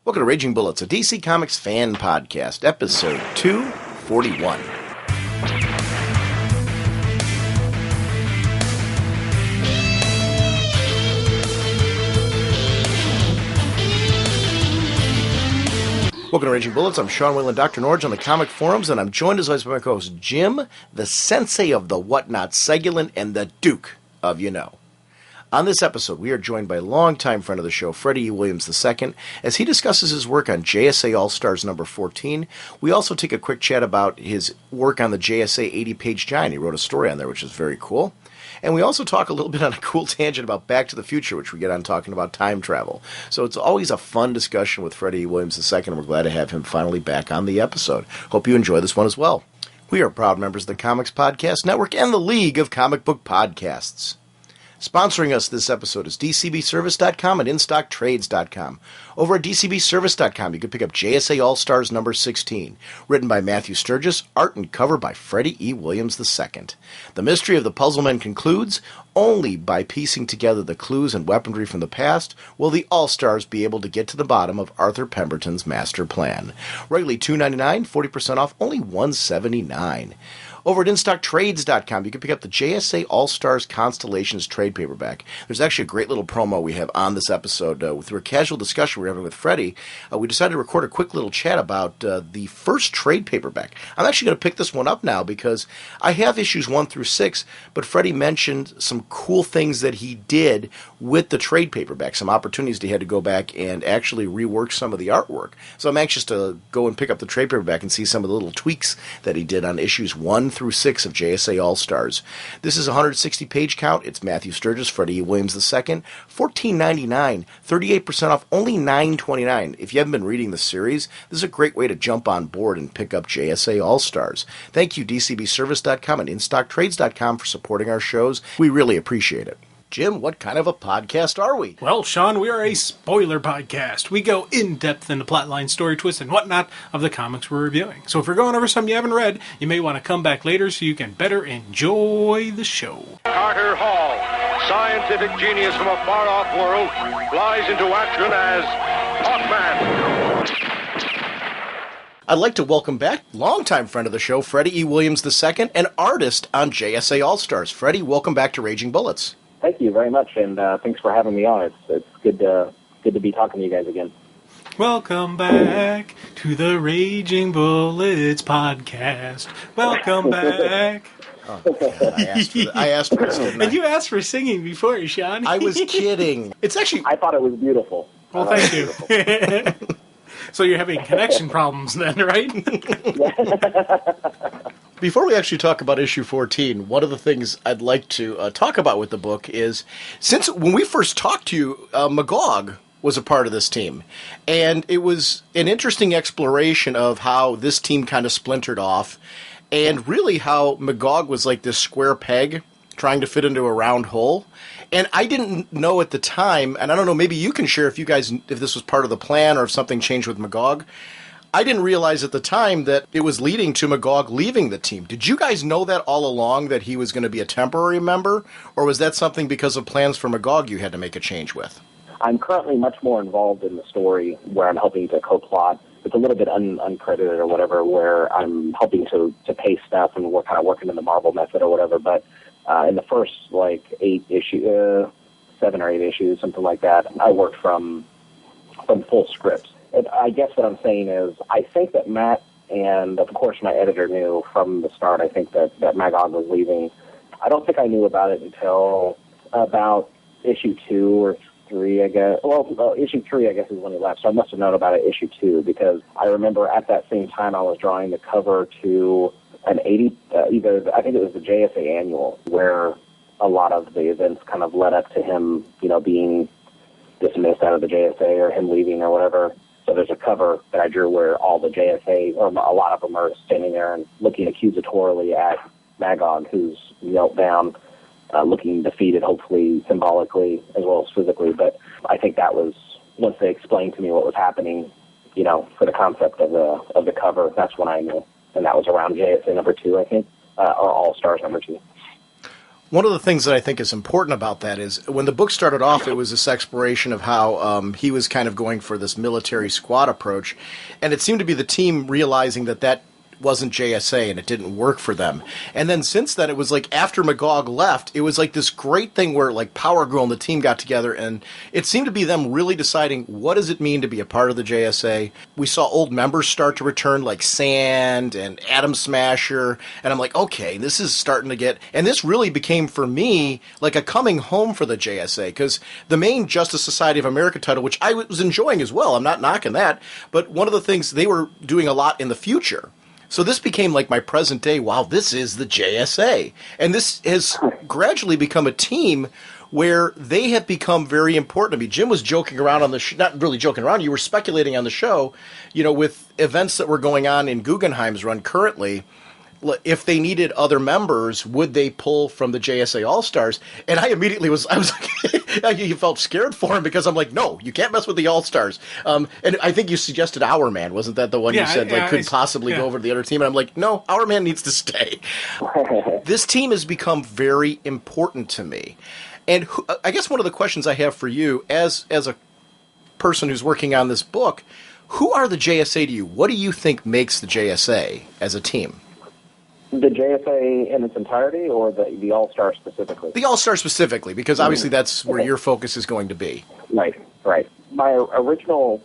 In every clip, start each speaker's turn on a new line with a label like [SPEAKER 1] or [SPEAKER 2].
[SPEAKER 1] Welcome to Raging Bullets, a DC Comics fan podcast, episode 241. Welcome to Raging Bullets. I'm Sean Whalen, drnorge on the comic forums, and I'm joined as always by my co-host Jim, the sensei of the whatnot, Segulin, and the Duke of you know. On this episode, we are joined by longtime friend of the show, Freddie E. Williams II, as he discusses his work on JSA All Stars number 14. We also take a quick chat about his work on the JSA 80-page giant. He wrote a story on there, which is very cool. And we also talk a little bit on a cool tangent about Back to the Future, which we get on talking about time travel. So it's always a fun discussion with Freddie E. Williams II, and we're glad to have him finally back on the episode. Hope you enjoy this one as well. We are proud members of the Comics Podcast Network and the League of Comic Book Podcasts. Sponsoring us this episode is DCBService.com and InStockTrades.com. Over at DCBService.com, you can pick up JSA All Stars number 16, written by Matthew Sturgis, art and cover by Freddie E. Williams II. The mystery of the Puzzlemen concludes. Only by piecing together the clues and weaponry from the past will the All Stars be able to get to the bottom of Arthur Pemberton's master plan. Regularly $2.99, 40% off, only $1.79. Over at InStockTrades.com, you can pick up the JSA All Stars Constellations trade paperback. There's actually a great little promo we have on this episode. Through a casual discussion we're having with Freddie, we decided to record a quick little chat about the first trade paperback. I'm actually going to pick this one up now because I have issues 1 through 6, but Freddie mentioned some cool things that he did with the trade paperback, some opportunities he had to go back and actually rework some of the artwork. So I'm anxious to go and pick up the trade paperback and see some of the little tweaks that he did on issues 1 through 6 of JSA All Stars. This is a 160-page count. It's Matthew Sturgis, Freddie E. Williams II, $14.99, 38% off, only $9.29. If you haven't been reading the series, this is a great way to jump on board and pick up JSA All Stars. Thank you, DCBService.com and InStockTrades.com for supporting our shows. We really appreciate it. Jim, what kind of a podcast are we?
[SPEAKER 2] Well, Sean, we are a spoiler podcast. We go in-depth into plotline, story twists, and whatnot of the comics we're reviewing. So if you're going over something you haven't read, you may want to come back later so you can better enjoy the show.
[SPEAKER 3] Carter Hall, scientific genius from a far-off world, flies into action as Hawkman.
[SPEAKER 1] I'd like to welcome back longtime friend of the show, Freddie E. Williams II, an artist on JSA All Stars. Freddie, welcome back to Raging Bullets.
[SPEAKER 4] Thank you very much, and thanks for having me on. It's good to be talking to you guys again.
[SPEAKER 2] Welcome back to the Raging Bullets podcast. Welcome back.
[SPEAKER 1] Oh, God, I asked for this, didn't I?
[SPEAKER 2] And you asked for singing before, Sean.
[SPEAKER 1] I was kidding. It's actually...
[SPEAKER 4] I thought it was beautiful.
[SPEAKER 2] Well, thank you. So you're having connection problems then, right?
[SPEAKER 1] Before we actually talk about issue 14, one of the things I'd like to talk about with the book is, since when we first talked to you, Magog was a part of this team. And it was an interesting exploration of how this team kind of splintered off, and really how Magog was like this square peg trying to fit into a round hole. And I didn't know at the time, and I don't know, maybe you can share if this was part of the plan or if something changed with Magog. I didn't realize at the time that it was leading to Magog leaving the team. Did you guys know that all along, that he was going to be a temporary member? Or was that something because of plans for Magog you had to make a change with?
[SPEAKER 4] I'm currently much more involved in the story where I'm helping to co-plot. It's a little bit uncredited or whatever, where I'm helping to pace stuff and we're kind of working in the Marvel method or whatever. But in the first, 7 or 8 issues, something like that, I worked from full scripts. I guess what I'm saying is I think that Matt and, of course, my editor knew from the start, I think that Magog was leaving. I don't think I knew about it until about issue 2 or 3, I guess. Well, issue 3, I guess, is when he left, so I must have known about it issue 2, because I remember at that same time I was drawing the cover to an 80, I think it was the JSA Annual, where a lot of the events kind of led up to him, being dismissed out of the JSA or him leaving or whatever. So there's a cover that I drew where all the JSA, or a lot of them, are standing there and looking accusatorily at Magog, who's knelt down, looking defeated, hopefully symbolically as well as physically. But I think that was, once they explained to me what was happening, for the concept of the cover, that's when I knew. And that was around JSA number 2, I think, or All Stars number 2.
[SPEAKER 1] One of the things that I think is important about that is when the book started off, it was this exploration of how he was kind of going for this military squad approach, and it seemed to be the team realizing that wasn't JSA and it didn't work for them. And then since then, it was like after Magog left, it was like this great thing where like Power Girl and the team got together, and it seemed to be them really deciding what does it mean to be a part of the JSA. We saw old members start to return like Sand and Atom Smasher, and I'm like, okay, this is starting to get, and this really became for me like a coming home for the JSA, because the main Justice Society of America title, which I was enjoying as well, I'm not knocking that, but one of the things they were doing a lot in the future. So this became like my present day, wow, this is the JSA. And this has gradually become a team where they have become very important to me. Jim was joking around on the not really joking around, you were speculating on the show, with events that were going on in Guggenheim's run currently. If they needed other members, would they pull from the JSA All Stars? And I immediately was like, you felt scared for him because I'm like, no, you can't mess with the All Stars. And I think you suggested Our Man, wasn't that the one you said could possibly go over to the other team? And I'm like, no, Our Man needs to stay. This team has become very important to me. And I guess one of the questions I have for you, as a person who's working on this book, who are the JSA to you? What do you think makes the JSA as a team?
[SPEAKER 4] The JSA in its entirety, or the All-Star specifically?
[SPEAKER 1] The All-Star specifically, because obviously that's where your focus is going to be.
[SPEAKER 4] Right. My original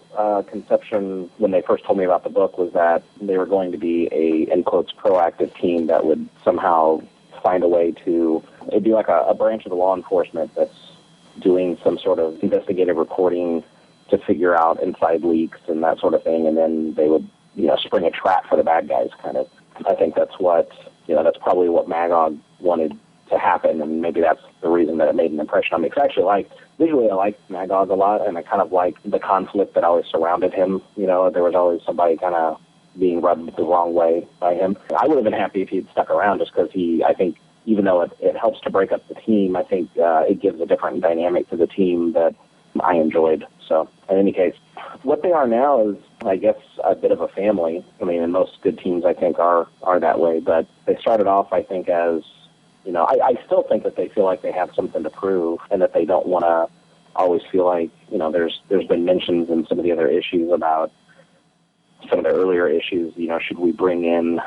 [SPEAKER 4] conception when they first told me about the book was that they were going to be a, in quotes, proactive team that would somehow find a way to, it'd be like a branch of the law enforcement that's doing some sort of investigative reporting to figure out inside leaks and that sort of thing, and then they would, spring a trap for the bad guys, kind of. I think that's that's probably what Magog wanted to happen, and maybe that's the reason that it made an impression on me. Because actually, visually, I liked Magog a lot, and I kind of liked the conflict that always surrounded him. There was always somebody kind of being rubbed the wrong way by him. I would have been happy if he'd stuck around, just because I think, even though it helps to break up the team, I think it gives a different dynamic to the team that I enjoyed. So, in any case, what they are now is, I guess, a bit of a family. I mean, and most good teams, I think, are that way. But they started off, I think, as, I still think that they feel like they have something to prove, and that they don't want to always feel like, there's been mentions in some of the other issues about some of the earlier issues, should we bring in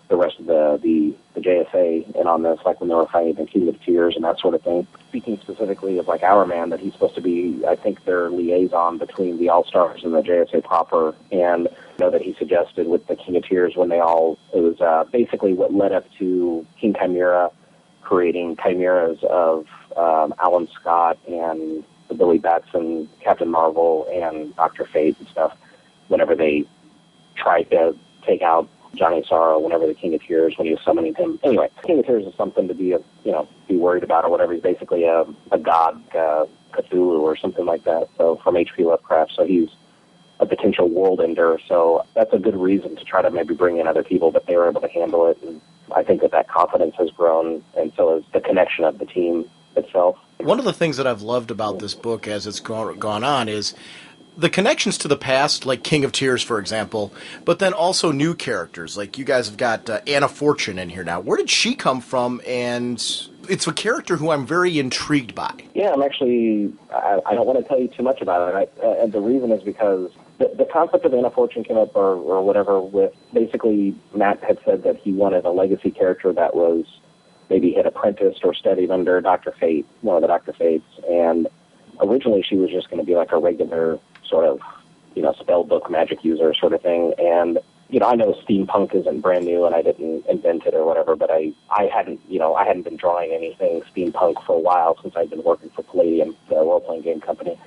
[SPEAKER 4] the rest of the JSA in on this, like when they were fighting the King of Tears and that sort of thing. Speaking specifically of like Our Man, that he's supposed to be, I think, their liaison between the All Stars and the JSA proper, and that he suggested with the King of Tears when it was basically what led up to King Chimera creating chimeras of Alan Scott and the Billy Batson, Captain Marvel, and Dr. Fate and stuff, whenever they tried to take out Johnny Sorrow, whenever the King of Tears, when he was summoning him. Anyway, King of Tears is something to be worried about or whatever. He's basically a god, Cthulhu or something like that. So from H.P. Lovecraft, so he's a potential world ender. So that's a good reason to try to maybe bring in other people, but they were able to handle it. And I think that confidence has grown, and so has the connection of the team itself.
[SPEAKER 1] One of the things that I've loved about this book as it's gone on is the connections to the past, like King of Tears, for example, but then also new characters. Like you guys have got Anna Fortune in here now. Where did she come from? And it's a character who I'm very intrigued by.
[SPEAKER 4] Yeah, I'm actually, I don't want to tell you too much about it. And the reason is because the concept of Anna Fortune came up or whatever with, basically Matt had said that he wanted a legacy character that was maybe had apprenticed or studied under Dr. Fate, one of the Dr. Fates. And originally she was just going to be like a regular sort of, spell book magic user sort of thing. And, I know steampunk isn't brand new and I didn't invent it or whatever, but I hadn't been drawing anything steampunk for a while since I'd been working for Palladium, the role-playing game company.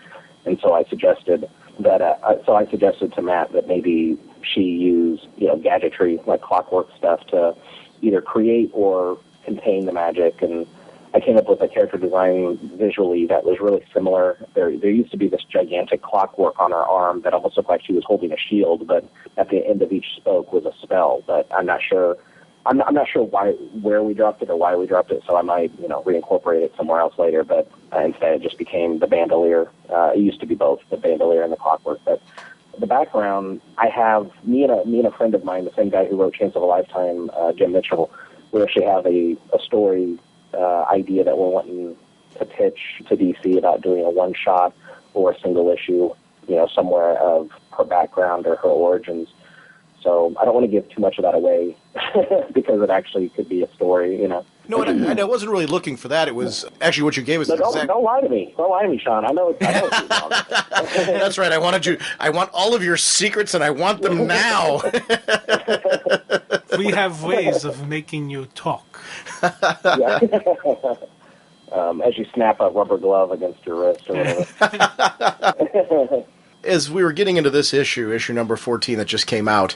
[SPEAKER 4] And so I suggested to Matt that maybe she use, gadgetry, like clockwork stuff to either create or contain the magic. And I came up with a character design visually that was really similar. There used to be this gigantic clockwork on her arm that almost looked like she was holding a shield, but at the end of each spoke was a spell. But I'm not sure where we dropped it or why we dropped it, so I might, reincorporate it somewhere else later. But instead it just became the bandolier. It used to be both the bandolier and the clockwork. But the background, I have, me and a friend of mine, the same guy who wrote Chance of a Lifetime, Jim Mitchell, we actually have a story idea that we're wanting to pitch to DC about doing a one-shot or a single issue, somewhere of her background or her origins. So I don't want to give too much of that away because it actually could be a story,
[SPEAKER 1] No, and I wasn't really looking for that. It was actually what you gave us.
[SPEAKER 4] No, don't lie to me. Don't lie to me, Sean. I know it's wrong.
[SPEAKER 1] That's right. I want all of your secrets, and I want them now.
[SPEAKER 2] We have ways of making you talk.
[SPEAKER 4] Yeah. As you snap a rubber glove against your wrist or whatever.
[SPEAKER 1] As we were getting into this issue number 14 that just came out,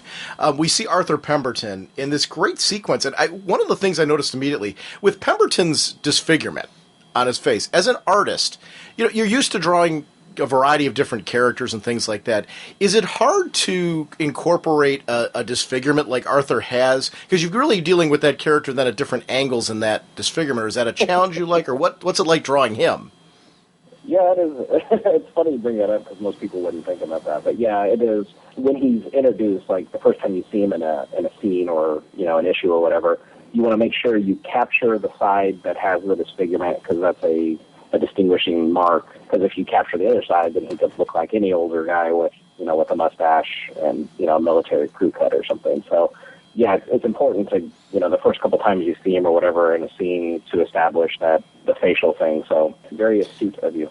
[SPEAKER 1] we see Arthur Pemberton in this great sequence. And one of the things I noticed immediately, with Pemberton's disfigurement on his face, as an artist, you're used to drawing a variety of different characters and things like that. Is it hard to incorporate a disfigurement like Arthur has? Because you're really dealing with that character then at different angles in that disfigurement. Or is that a challenge you like, or what's it like drawing him?
[SPEAKER 4] Yeah, it is. It's funny you bring that up because most people wouldn't think about that. But yeah, it is. When he's introduced, like the first time you see him in a scene or an issue or whatever, you want to make sure you capture the side that has the disfigurement because that's a distinguishing mark. Because if you capture the other side, then he could look like any older guy with a mustache and a military crew cut or something. So yeah, it's important to the first couple times you see him or whatever in a scene to establish that the facial thing. So very astute of you.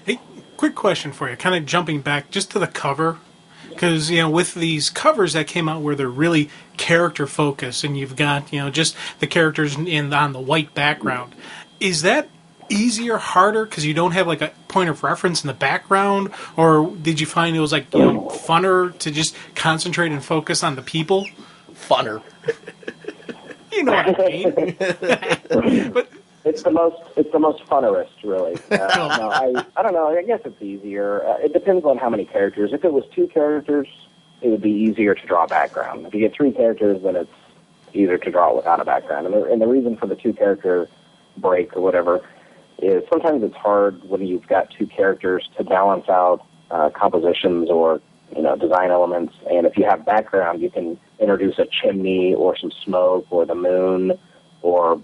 [SPEAKER 2] Hey, quick question for you, kind of jumping back just to the cover, because with these covers that came out where they're really character focused, and you've got just the characters on the white background, is that easier, harder, because you don't have like a point of reference in the background, or did you find it was like funner to just concentrate and focus on the people?
[SPEAKER 1] Funner.
[SPEAKER 2] You know what I mean? But
[SPEAKER 4] it's the most funnerest, really. No, I don't know. I guess it's easier. It depends on how many characters. If it was 2 characters, it would be easier to draw a background. If you get 3 characters, then it's easier to draw it without a background. And the reason for the 2-character break or whatever is sometimes it's hard when you've got 2 characters to balance out compositions or design elements. And if you have background, you can introduce a chimney or some smoke or the moon or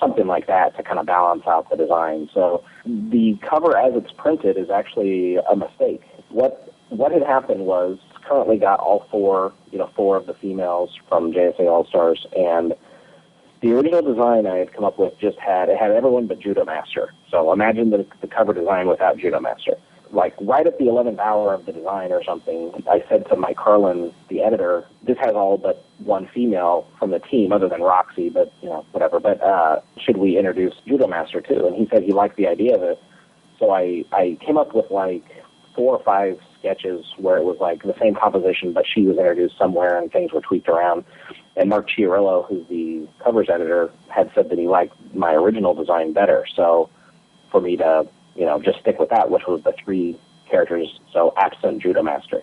[SPEAKER 4] something like that to kind of balance out the design. So the cover as it's printed is actually a mistake. What had happened was currently got all 4 of the females from JSA All Stars, and the original design I had come up with had everyone but Judo Master. So imagine the cover design without Judo Master. Like right at the 11th hour of the design or something, I said to Mike Carlin, the editor, this has all but 1 female from the team other than Roxy, but whatever. But should we introduce Judo Master too? And he said he liked the idea of it. So I came up with like 4 or 5 sketches where it was like the same composition, but she was introduced somewhere and things were tweaked around. And Mark Chiarillo, who's the covers editor, had said that he liked my original design better. So for me to just stick with that, which was the 3 characters, so absent Judo Master.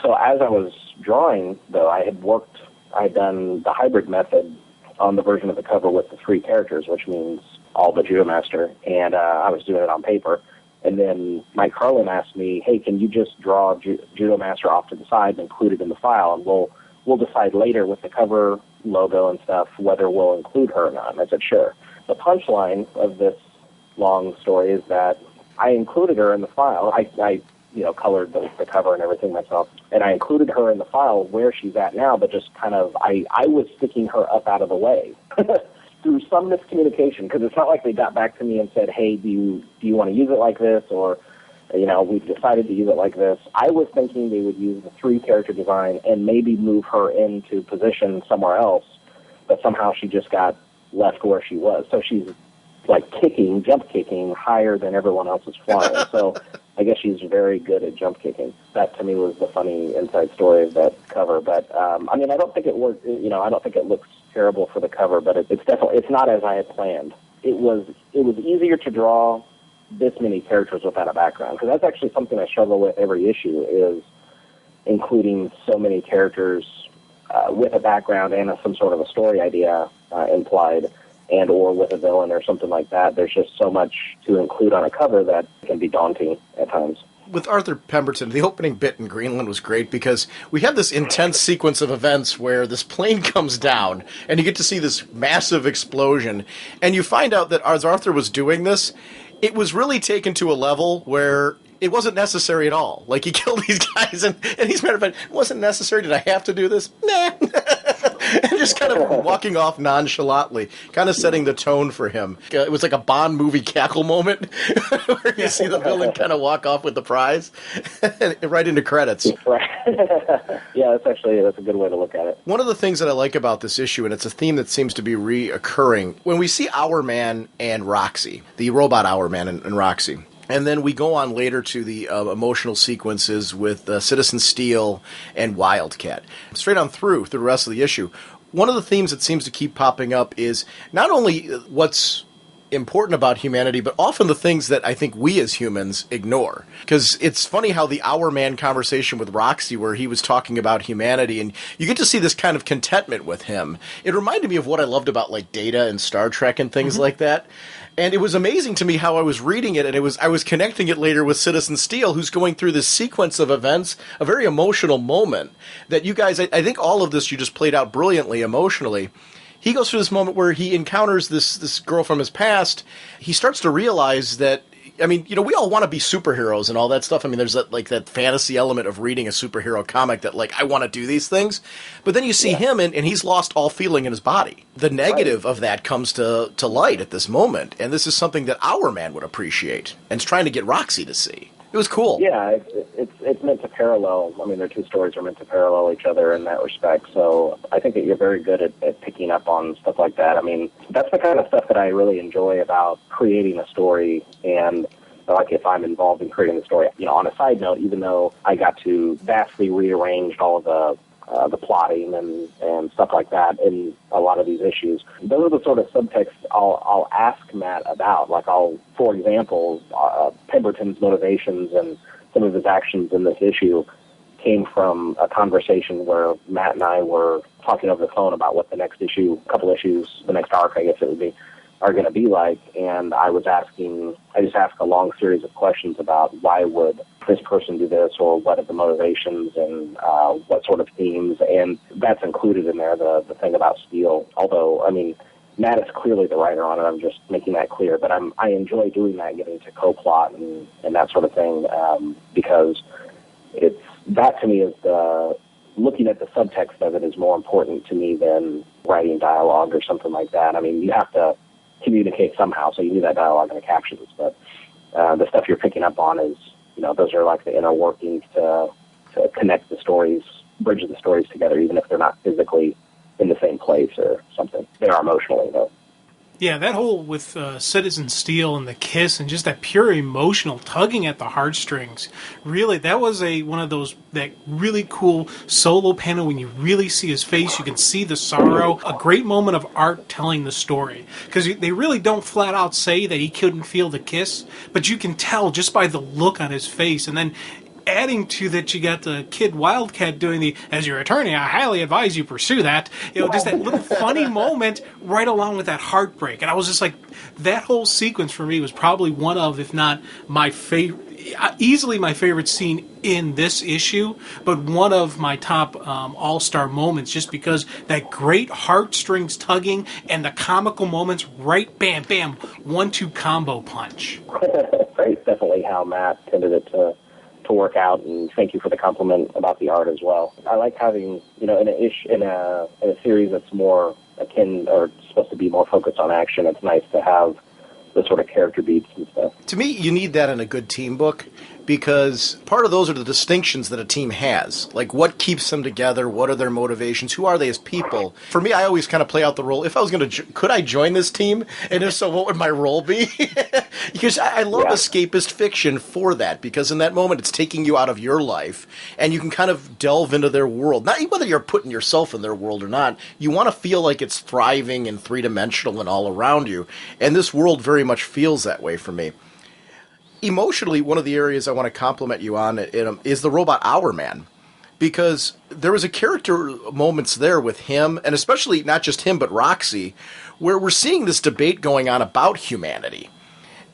[SPEAKER 4] So as I was drawing, though, I had done the hybrid method on the version of the cover with the 3 characters, which means all but Judo Master, and I was doing it on paper. And then Mike Carlin asked me, hey, can you just draw Judo Master off to the side and include it in the file, and we'll decide later with the cover logo and stuff whether we'll include her or not. And I said, sure. The punchline of this long story is that I included her in the file. I colored the cover and everything myself, and I included her in the file where she's at now, but just kind of, I was sticking her up out of the way through some miscommunication, because it's not like they got back to me and said, hey, do you want to use it like this, or, we've decided to use it like this. I was thinking they would use the 3-character design and maybe move her into position somewhere else, but somehow she just got left where she was. So she's like jump kicking higher than everyone else is flying. So I guess she's very good at jump kicking. That to me was the funny inside story of that cover. But I don't think it worked. I don't think it looks terrible for the cover, but it's not as I had planned. It was easier to draw this many characters without a background, because that's actually something I struggle with every issue, is including so many characters with a background and some sort of a story idea implied, and or with a villain or something like that. There's just so much to include on a cover that can be daunting at times.
[SPEAKER 1] with Arthur Pemberton, the opening bit in Greenland was great because we had this intense sequence of events where this plane comes down and you get to see this massive explosion. And you find out that as Arthur was doing this, it was really taken to a level where it wasn't necessary at all. Like, he killed these guys, and he's matter of fact, it wasn't necessary. Did I have to do this? Nah. And just kind of walking off nonchalantly, kind of setting the tone for him. It was like a Bond movie cackle moment where you see the villain kind of walk off with the prize right into credits.
[SPEAKER 4] Right. Yeah, that's a good way to look at it.
[SPEAKER 1] One of the things that I like about this issue, and it's a theme that seems to be reoccurring, when we see Hourman and Roxy, the robot Hourman and Roxy, and then we go on later to the emotional sequences with Citizen Steel and Wildcat. Straight on through the rest of the issue, one of the themes that seems to keep popping up is not only what's important about humanity, but often the things that I think we as humans ignore. Because it's funny how the Hourman conversation with Roxy, where he was talking about humanity, and you get to see this kind of contentment with him. It reminded me of what I loved about like Data and Star Trek and things like that. And it was amazing to me how I was reading it, and I was connecting it later with Citizen Steel, who's going through this sequence of events, a very emotional moment that you guys, I think all of this you just played out brilliantly emotionally. He goes through this moment where he encounters this girl from his past. He starts to realize that, I mean, you know, we all want to be superheroes and all that stuff. I mean, there's that fantasy element of reading a superhero comic that, like, I want to do these things. But then you see him, and he's lost all feeling in his body. The negative of that comes to light at this moment. And this is something that Hourman would appreciate and is trying to get Roxy to see. It was cool.
[SPEAKER 4] Yeah, it's meant to parallel. I mean, their two stories are meant to parallel each other in that respect. So I think that you're very good at picking up on stuff like that. I mean, that's the kind of stuff that I really enjoy about creating a story. And like if I'm involved in creating the story, you know, on a side note, even though I got to vastly rearrange all of the plotting and stuff like that in a lot of these issues. Those are the sort of subtext I'll ask Matt about. Like for example, Pemberton's motivations and some of his actions in this issue came from a conversation where Matt and I were talking over the phone about what the next couple issues, the next arc, I guess it would be, are going to be like. And I just asked a long series of questions about why would this person do this, or what are the motivations, and what sort of themes. And that's included in there, the thing about Steel. Although, I mean, Matt is clearly the writer on it. I'm just making that clear. But I enjoy doing that, getting to co-plot and that sort of thing, because that to me is looking at the subtext of it is more important to me than writing dialogue or something like that. I mean, you have to communicate somehow, so you need that dialogue in the captions. But the stuff you're picking up on is, you know, those are like the inner workings to connect the stories, bridge the stories together, even if they're not physically in the same place or something. They are emotionally, though.
[SPEAKER 2] Yeah, that whole with Citizen Steel and the kiss and just that pure emotional tugging at the heartstrings. Really, that was one of those, that really cool solo panel when you really see his face. You can see the sorrow. A great moment of art telling the story. Because they really don't flat out say that he couldn't feel the kiss, but you can tell just by the look on his face. And then adding to that, you got the kid Wildcat doing the, as your attorney, I highly advise you pursue that. You know, just that little funny moment right along with that heartbreak. And I was just like, that whole sequence for me was probably one of, if not my favorite, easily my favorite scene in this issue, but one of my top all-star moments, just because that great heartstrings tugging and the comical moments, right, bam, bam, 1-2 combo punch.
[SPEAKER 4] Great, definitely how Matt tended it to work out, and thank you for the compliment about the art as well. I like having, you know, in a series that's more akin or supposed to be more focused on action, it's nice to have the sort of character beats and stuff.
[SPEAKER 1] To me, you need that in a good team book, because part of those are the distinctions that a team has. Like, what keeps them together? What are their motivations? Who are they as people? For me, I always kind of play out the role. If I was going to, could I join this team? And if so, what would my role be? Because I love escapist fiction for that, because in that moment, it's taking you out of your life, and you can kind of delve into their world. Not whether you're putting yourself in their world or not, you want to feel like it's thriving and three-dimensional and all around you. And this world very much feels that way for me. Emotionally, one of the areas I want to compliment you on is the robot Hourman, because there was a character moments there with him, and especially not just him, but Roxy, where we're seeing this debate going on about humanity,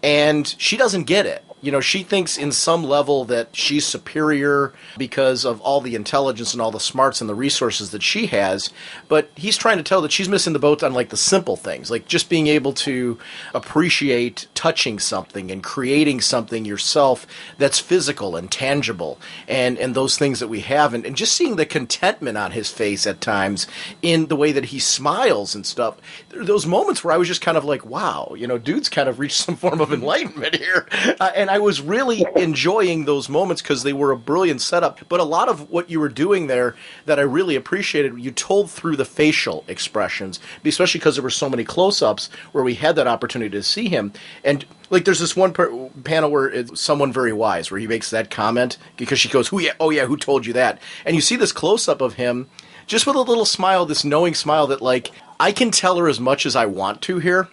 [SPEAKER 1] and she doesn't get it. She thinks in some level that she's superior because of all the intelligence and all the smarts and the resources that she has, but he's trying to tell that she's missing the boat on like the simple things, like just being able to appreciate touching something and creating something yourself that's physical and tangible, and those things that we have, and just seeing the contentment on his face at times in the way that he smiles and stuff. Those moments where I was just kind of like, wow, dude's kind of reached some form of enlightenment here. And I was really enjoying those moments because they were a brilliant setup. But a lot of what you were doing there that I really appreciated, you told through the facial expressions, especially because there were so many close-ups where we had that opportunity to see him. And like there's this one panel where it's someone very wise, where he makes that comment because she goes, who told you that? And you see this close-up of him just with a little smile, this knowing smile that, like, I can tell her as much as I want to here,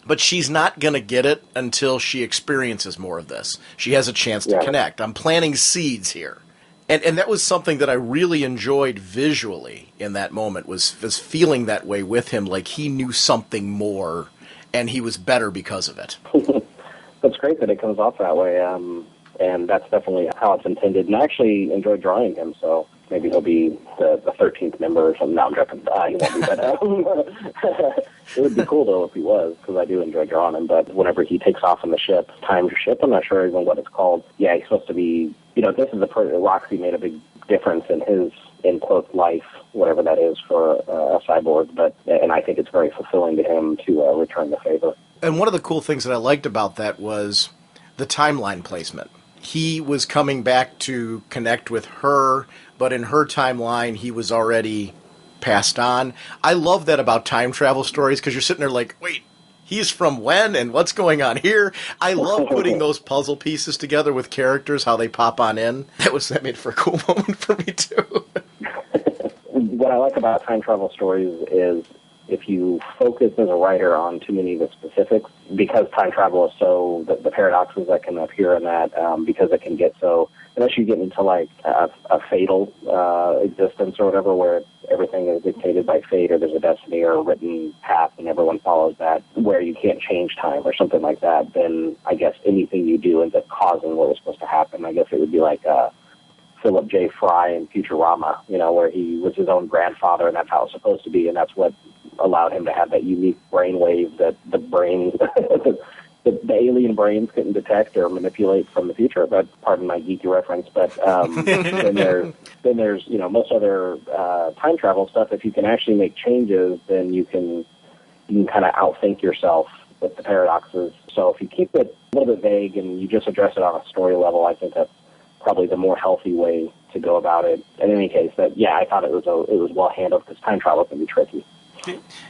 [SPEAKER 1] but she's not going to get it until she experiences more of this. She has a chance to connect. I'm planting seeds here. And that was something that I really enjoyed visually in that moment, was feeling that way with him, like he knew something more, and he was better because of it.
[SPEAKER 4] That's great that it comes off that way, and that's definitely how it's intended. And I actually enjoyed drawing him, so maybe he'll be the 13th member or something. No, I'm joking. He won't be, but it would be cool, though, if he was, because I do enjoy drawing him. But whenever he takes off on the ship, timed ship, I'm not sure even what it's called. Yeah, he's supposed to be, this is the Roxy made a big difference in his, in quotes, life, whatever that is for a cyborg. And I think it's very fulfilling to him to return the favor.
[SPEAKER 1] And one of the cool things that I liked about that was the timeline placement. He was coming back to connect with her, but in her timeline, he was already passed on. I love that about time travel stories, because you're sitting there like, wait, he's from when and what's going on here? I love putting those puzzle pieces together with characters, how they pop on in. That made for a cool moment for me, too.
[SPEAKER 4] What I like about time travel stories is if you focus as a writer on too many of the specifics, because time travel is so, the paradoxes that can appear in that, because it can get so, unless you get into like a fatal existence or whatever, where everything is dictated by fate, or there's a destiny or a written path and everyone follows that, where you can't change time or something like that, then I guess anything you do ends up causing what was supposed to happen. I guess it would be like Philip J. Fry in Futurama, where he was his own grandfather, and that's how it's supposed to be, and that's what allowed him to have that unique brainwave that the brain, the alien brains couldn't detect or manipulate from the future. But pardon my geeky reference. But then there's most other time travel stuff. If you can actually make changes, then you can kind of outthink yourself with the paradoxes. So if you keep it a little bit vague and you just address it on a story level, I think that's probably the more healthy way to go about it. In any case, I thought it was well handled, because time travel can be tricky.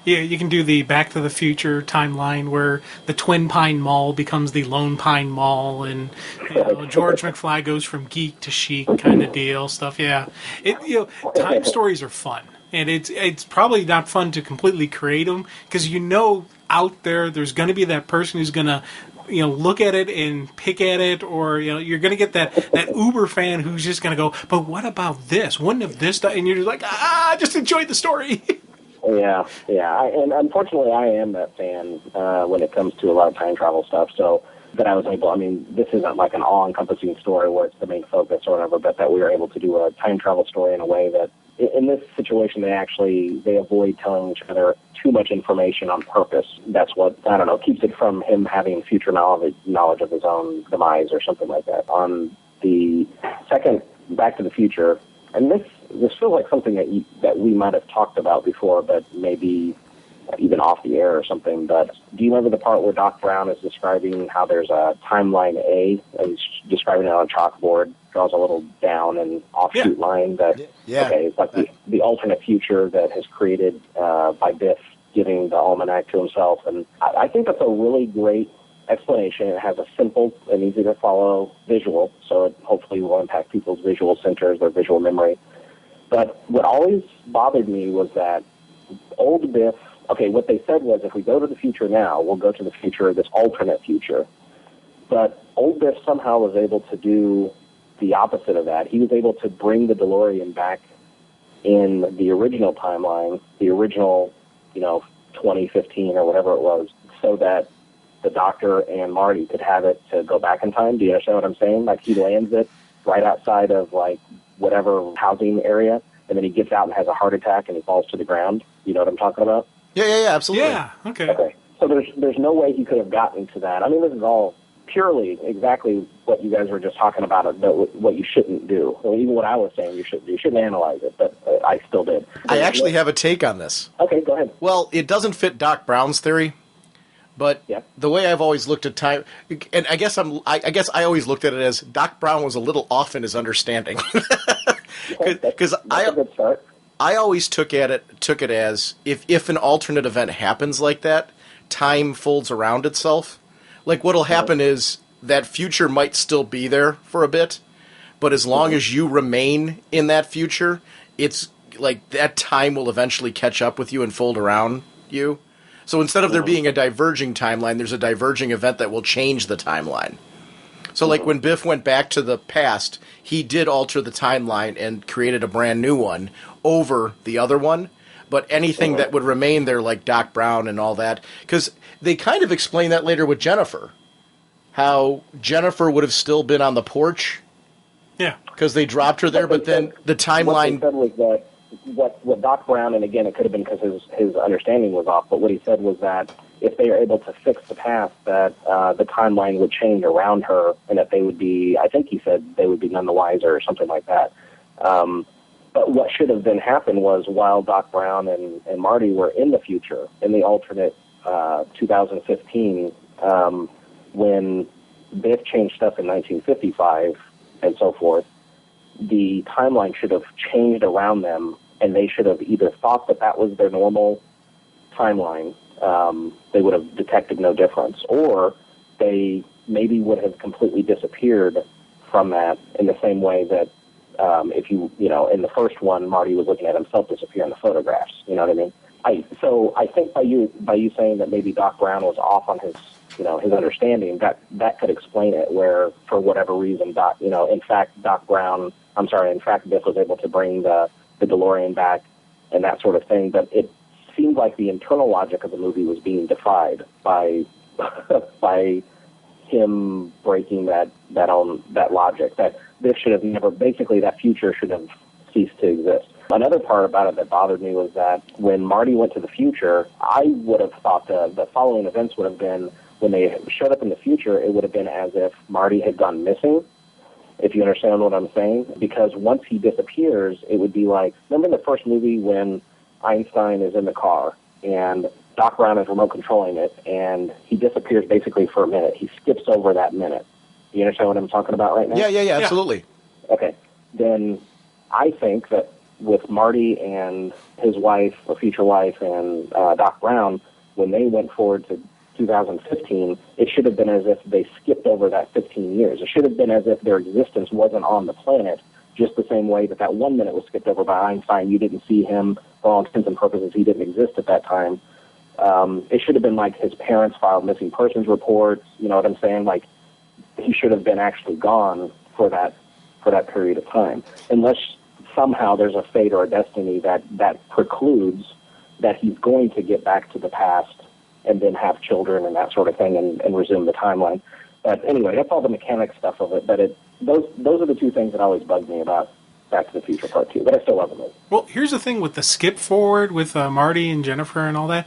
[SPEAKER 2] Yeah, you can do the Back to the Future timeline where the Twin Pine Mall becomes the Lone Pine Mall, and George McFly goes from geek to chic kind of deal stuff. Yeah, time stories are fun, and it's probably not fun to completely create them, because out there's going to be that person who's going to look at it and pick at it, or you're going to get that uber fan who's just going to go, but what about this? Wouldn't have this done? And you're just like, just enjoy the story.
[SPEAKER 4] Yeah, and unfortunately I am that fan when it comes to a lot of time travel stuff, so that I was able, this isn't like an all-encompassing story where it's the main focus or whatever, but that we were able to do a time travel story in a way that, in this situation, they avoid telling each other too much information on purpose. That's what, keeps it from him having future knowledge of his own demise or something like that. On the second Back to the Future, and this feels like something that we might have talked about before, but maybe even off the air or something. But do you remember the part where Doc Brown is describing how there's a timeline A, and he's describing it on a chalkboard, draws a little down and offshoot line that, okay, it's like the alternate future that is created by Biff giving the almanac to himself. And I think that's a really great explanation. It has a simple and easy to follow visual, so it hopefully will impact people's visual centers, their visual memory. But what always bothered me was that old Biff, what they said was, if we go to the future now, we'll go to the future, this alternate future. But old Biff somehow was able to do the opposite of that. He was able to bring the DeLorean back in the original timeline, the original, 2015 or whatever it was, so that the Doctor and Marty could have it to go back in time. Do you understand what I'm saying? Like, he lands it right outside of, like, whatever housing area, and then he gets out and has a heart attack and he falls to the ground. You know what I'm talking about?
[SPEAKER 1] Yeah, absolutely.
[SPEAKER 2] Yeah, okay.
[SPEAKER 4] Okay. So there's no way he could have gotten to that. I mean, this is all purely exactly what you guys were just talking about, what you shouldn't do. Well, even what I was saying, you shouldn't analyze it, but I still did.
[SPEAKER 1] I actually have a take on this.
[SPEAKER 4] Okay, go ahead.
[SPEAKER 1] Well, it doesn't fit Doc Brown's theory, but the way I've always looked at time, and I guess I always looked at it as Doc Brown was a little off in his understanding. Because
[SPEAKER 4] a good start.
[SPEAKER 1] I always took it as if an alternate event happens like that, time folds around itself. Like, what'll happen is that future might still be there for a bit, but as long as you remain in that future, it's like that time will eventually catch up with you and fold around you. So instead of there being a diverging timeline, there's a diverging event that will change the timeline. So like when Biff went back to the past, he did alter the timeline and created a brand new one over the other one. But anything that would remain there, like Doc Brown and all that, because they kind of explain that later with Jennifer, how Jennifer would have still been on the porch.
[SPEAKER 2] Yeah.
[SPEAKER 1] Because they dropped her there, but then the timeline...
[SPEAKER 4] What they said was that what Doc Brown, and again, it could have been because his understanding was off, but what he said was that if they are able to fix the past, that the timeline would change around her, and that they would be, I think he said, they would be none the wiser or something like that. But what should have then happened was while Doc Brown and Marty were in the future, in the alternate 2015, when Biff changed stuff in 1955 and so forth, the timeline should have changed around them, and they should have either thought that was their normal timeline, they would have detected no difference, or they maybe would have completely disappeared from that in the same way that if you in the first one, Marty was looking at himself disappear in the photographs. You know what I mean? I think by you saying that maybe Doc Brown was off on his understanding, that could explain it. Where for whatever reason, in fact Biff was able to bring the DeLorean back and that sort of thing. But it seemed like the internal logic of the movie was being defied by him breaking that logic. That this should have never, basically that future should have ceased to exist. Another part about it that bothered me was that when Marty went to the future, I would have thought the following events would have been, when they showed up in the future, it would have been as if Marty had gone missing, if you understand what I'm saying. Because once he disappears, it would be like, remember in the first movie when Einstein is in the car and Doc Brown is remote controlling it, and he disappears basically for a minute. He skips over that minute. Do you understand what I'm talking about right now?
[SPEAKER 1] Yeah, absolutely.
[SPEAKER 4] Okay. Then I think that with Marty and his wife, or future wife, and Doc Brown, when they went forward to 2015, it should have been as if they skipped over that 15 years. It should have been as if their existence wasn't on the planet, just the same way that 1 minute was skipped over by Einstein. You didn't see him. For all intents and purposes, he didn't exist at that time. It should have been like his parents filed missing persons reports. You know what I'm saying? Like, he should have been actually gone for that period of time, unless somehow there's a fate or a destiny that precludes that he's going to get back to the past and then have children and that sort of thing and resume the timeline. But anyway, that's all the mechanic stuff of it. But those are the two things that always bugged me about Back to the Future Part 2. But I still love the movie.
[SPEAKER 2] Well, here's the thing with the skip forward with Marty and Jennifer and all that.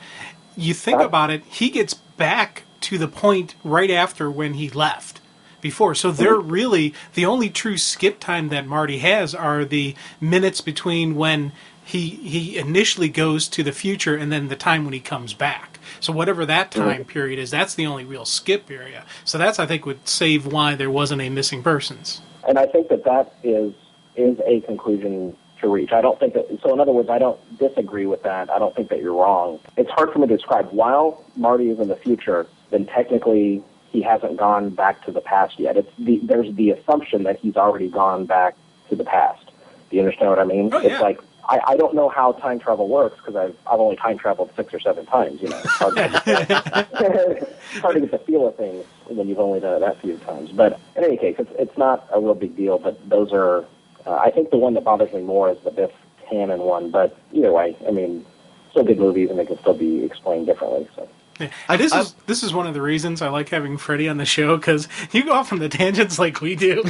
[SPEAKER 2] You think about it, he gets back to the point right after when he left before. So they're really, the only true skip time that Marty has are the minutes between when he initially goes to the future and then the time when he comes back. So whatever that time period is, that's the only real skip area. So that's, I think, would save why there wasn't a missing persons.
[SPEAKER 4] And I think that is a conclusion to reach. I don't think that, so in other words, I don't disagree with that. I don't think that you're wrong. It's hard for me to describe. While Marty is in the future, then technically he hasn't gone back to the past yet. There's the assumption that he's already gone back to the past. Do you understand what I mean?
[SPEAKER 2] Oh, yeah.
[SPEAKER 4] It's like, I don't know how time travel works because I've only time traveled 6 or 7 times. You know, it's hard to get the feel of things when you've only done it that few times. But in any case, it's not a real big deal. But those are, I think the one that bothers me more is the Biff Tannen one. But either way, I mean, still good movies and they can still be explained differently. So.
[SPEAKER 2] Yeah. This is one of the reasons I like having Freddie on the show, because you go off on the tangents like we do.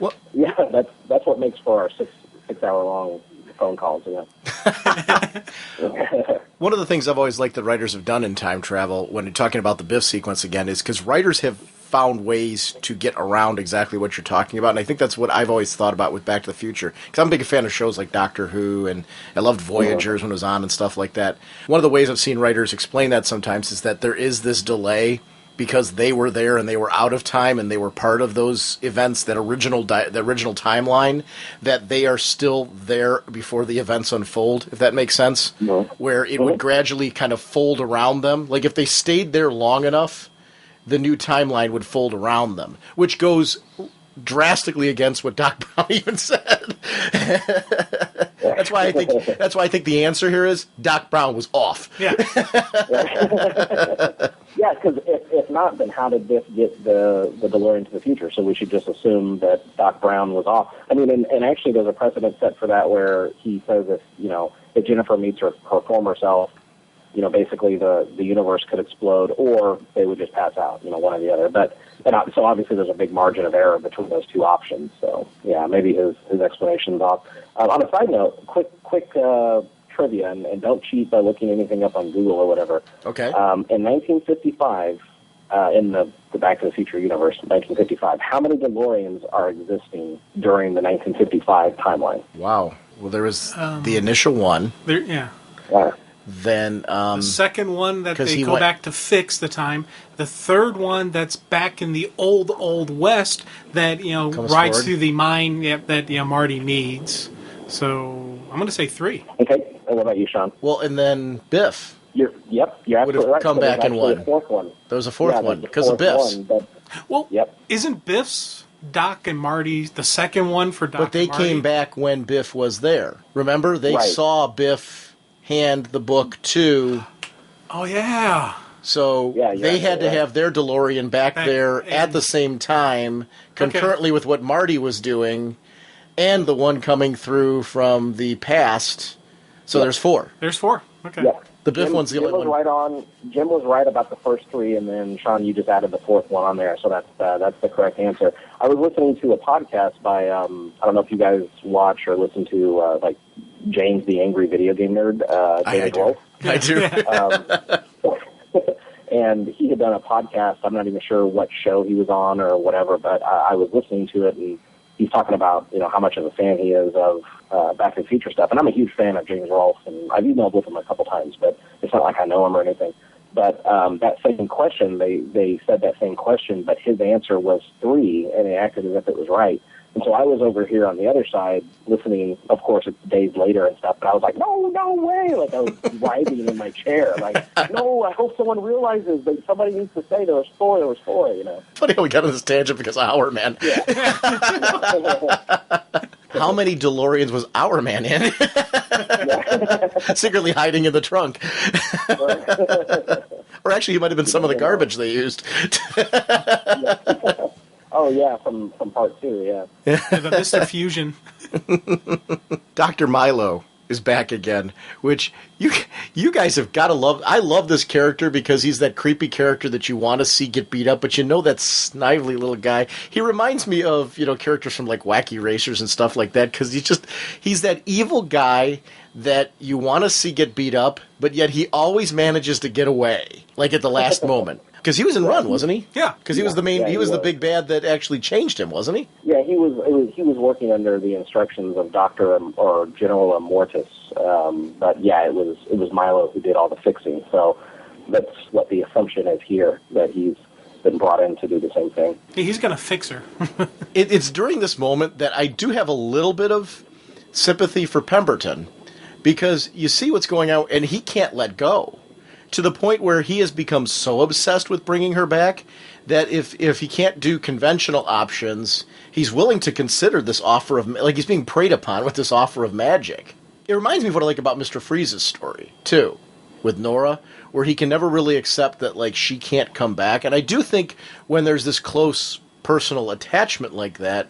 [SPEAKER 1] Well,
[SPEAKER 4] Yeah, that's what makes for our 6 hour long phone calls. Yeah.
[SPEAKER 1] one of the things I've always liked that writers have done in time travel, when you're talking about the Biff sequence again, is because writers have found ways to get around exactly what you're talking about, and I think that's what I've always thought about with Back to the Future, because I'm a big fan of shows like Doctor Who, and I loved Voyagers when it was on and stuff like that. One of the ways I've seen writers explain that sometimes is that there is this delay because they were there and they were out of time and they were part of those events, that original timeline, that they are still there before the events unfold, if that makes sense, where it would gradually kind of fold around them. Like if they stayed there long enough, the new timeline would fold around them, which goes drastically against what Doc Brown even said. That's why I think the answer here is Doc Brown was off.
[SPEAKER 2] Yeah.
[SPEAKER 4] Yeah, because if not, then how did Biff get the DeLorean to the future? So we should just assume that Doc Brown was off. I mean, and actually there's a precedent set for that where he says if Jennifer meets her former self, basically the universe could explode, or they would just pass out, one or the other. So obviously there's a big margin of error between those two options. So yeah, maybe his explanation's off. On a side note, quick trivia, and don't cheat by looking anything up on Google or whatever.
[SPEAKER 1] Okay.
[SPEAKER 4] In 1955, in the Back to the Future universe, 1955, how many DeLoreans are existing during the 1955 timeline?
[SPEAKER 1] Wow. Well, there was the initial one.
[SPEAKER 2] Yeah.
[SPEAKER 1] Then
[SPEAKER 2] the second one that they go
[SPEAKER 1] went
[SPEAKER 2] back to fix the time. The third one that's back in the old West that rides
[SPEAKER 1] forward
[SPEAKER 2] through the mine that Marty needs. So I'm going to say 3.
[SPEAKER 4] Okay. And what about you, Sean?
[SPEAKER 1] Well, and then Biff.
[SPEAKER 4] You're absolutely right.
[SPEAKER 1] Come back in one.
[SPEAKER 4] A fourth one.
[SPEAKER 1] There was a fourth one because of Biff's.
[SPEAKER 2] Isn't Biff's Doc and Marty the second one for Doc?
[SPEAKER 1] But they
[SPEAKER 2] and Marty?
[SPEAKER 1] came back when Biff was there. Remember, they saw Biff hand the book to.
[SPEAKER 2] Oh yeah.
[SPEAKER 1] So they had to have their DeLorean back there at the same time, concurrently with what Marty was doing, and the one coming through from the past. So there's 4.
[SPEAKER 2] There's 4. Okay.
[SPEAKER 4] Yeah.
[SPEAKER 1] The Biff one's the only one.
[SPEAKER 4] Jim was right about the first 3, and then Sean, you just added the 4th one on there. So that's the correct answer. I was listening to a podcast by I don't know if you guys watch or listen to like James the Angry Video Game Nerd, David Wolf.
[SPEAKER 1] I do.
[SPEAKER 4] And he had done a podcast. I'm not even sure what show he was on or whatever, but I was listening to it, and he's talking about how much of a fan he is of Back to the Future stuff. And I'm a huge fan of James Rolfe, and I've emailed with him a couple times, but it's not like I know him or anything. But that same question, they said that same question, but his answer was 3, and he acted as if it was right. And so I was over here on the other side listening, of course, days later and stuff, but I was like, no way! Like, I was writhing in my chair. Like, no, I hope someone realizes that somebody needs to say there was 4,
[SPEAKER 1] Funny how we got on this tangent because of Our Man.
[SPEAKER 4] Yeah.
[SPEAKER 1] How many DeLoreans was Our Man in? Secretly hiding in the trunk. Or actually, he might have been some of the garbage they used.
[SPEAKER 4] Oh, yeah, from part 2, yeah.
[SPEAKER 2] The Mr. Fusion.
[SPEAKER 1] Dr. Milo is back again, which you guys have got to love. I love this character because he's that creepy character that you want to see get beat up, but that snively little guy. He reminds me of, characters from like Wacky Racers and stuff like that, because he's that evil guy that you want to see get beat up, but yet he always manages to get away, like at the last moment. Because he was in Run, wasn't he?
[SPEAKER 2] Yeah.
[SPEAKER 1] Because he was the main.
[SPEAKER 4] Yeah,
[SPEAKER 1] he was the big bad that actually changed him, wasn't he?
[SPEAKER 4] Yeah, he was working under the instructions of Dr. or General Mortis. But yeah, it was Milo who did all the fixing. So that's what the assumption is here, that he's been brought in to do the same thing.
[SPEAKER 2] He's going to fix her.
[SPEAKER 1] It's during this moment that I do have a little bit of sympathy for Pemberton, because you see what's going on, and he can't let go. To the point where he has become so obsessed with bringing her back that if he can't do conventional options, he's willing to consider this offer of, like, he's being preyed upon with this offer of magic. It reminds me of what I like about Mr. Freeze's story, too, with Nora, where he can never really accept that, like, she can't come back. And I do think when there's this close personal attachment like that,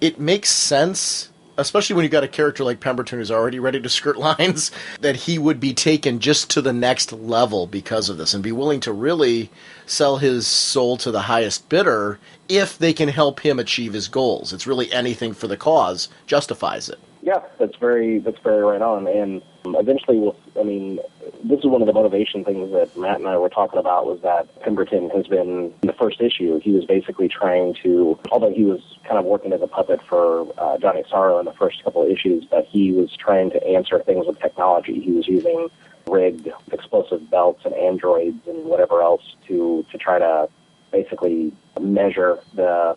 [SPEAKER 1] it makes sense especially when you got a character like Pemberton who's already ready to skirt lines, that he would be taken just to the next level because of this and be willing to really sell his soul to the highest bidder if they can help him achieve his goals. It's really anything for the cause justifies it.
[SPEAKER 4] Yeah, that's very right on. And eventually, this is one of the motivation things that Matt and I were talking about, was that Pemberton has been, in the first issue, he was basically trying to, although he was kind of working as a puppet for Johnny Sorrow in the first couple of issues, but he was trying to answer things with technology. He was using rigged explosive belts and androids and whatever else to try to basically measure the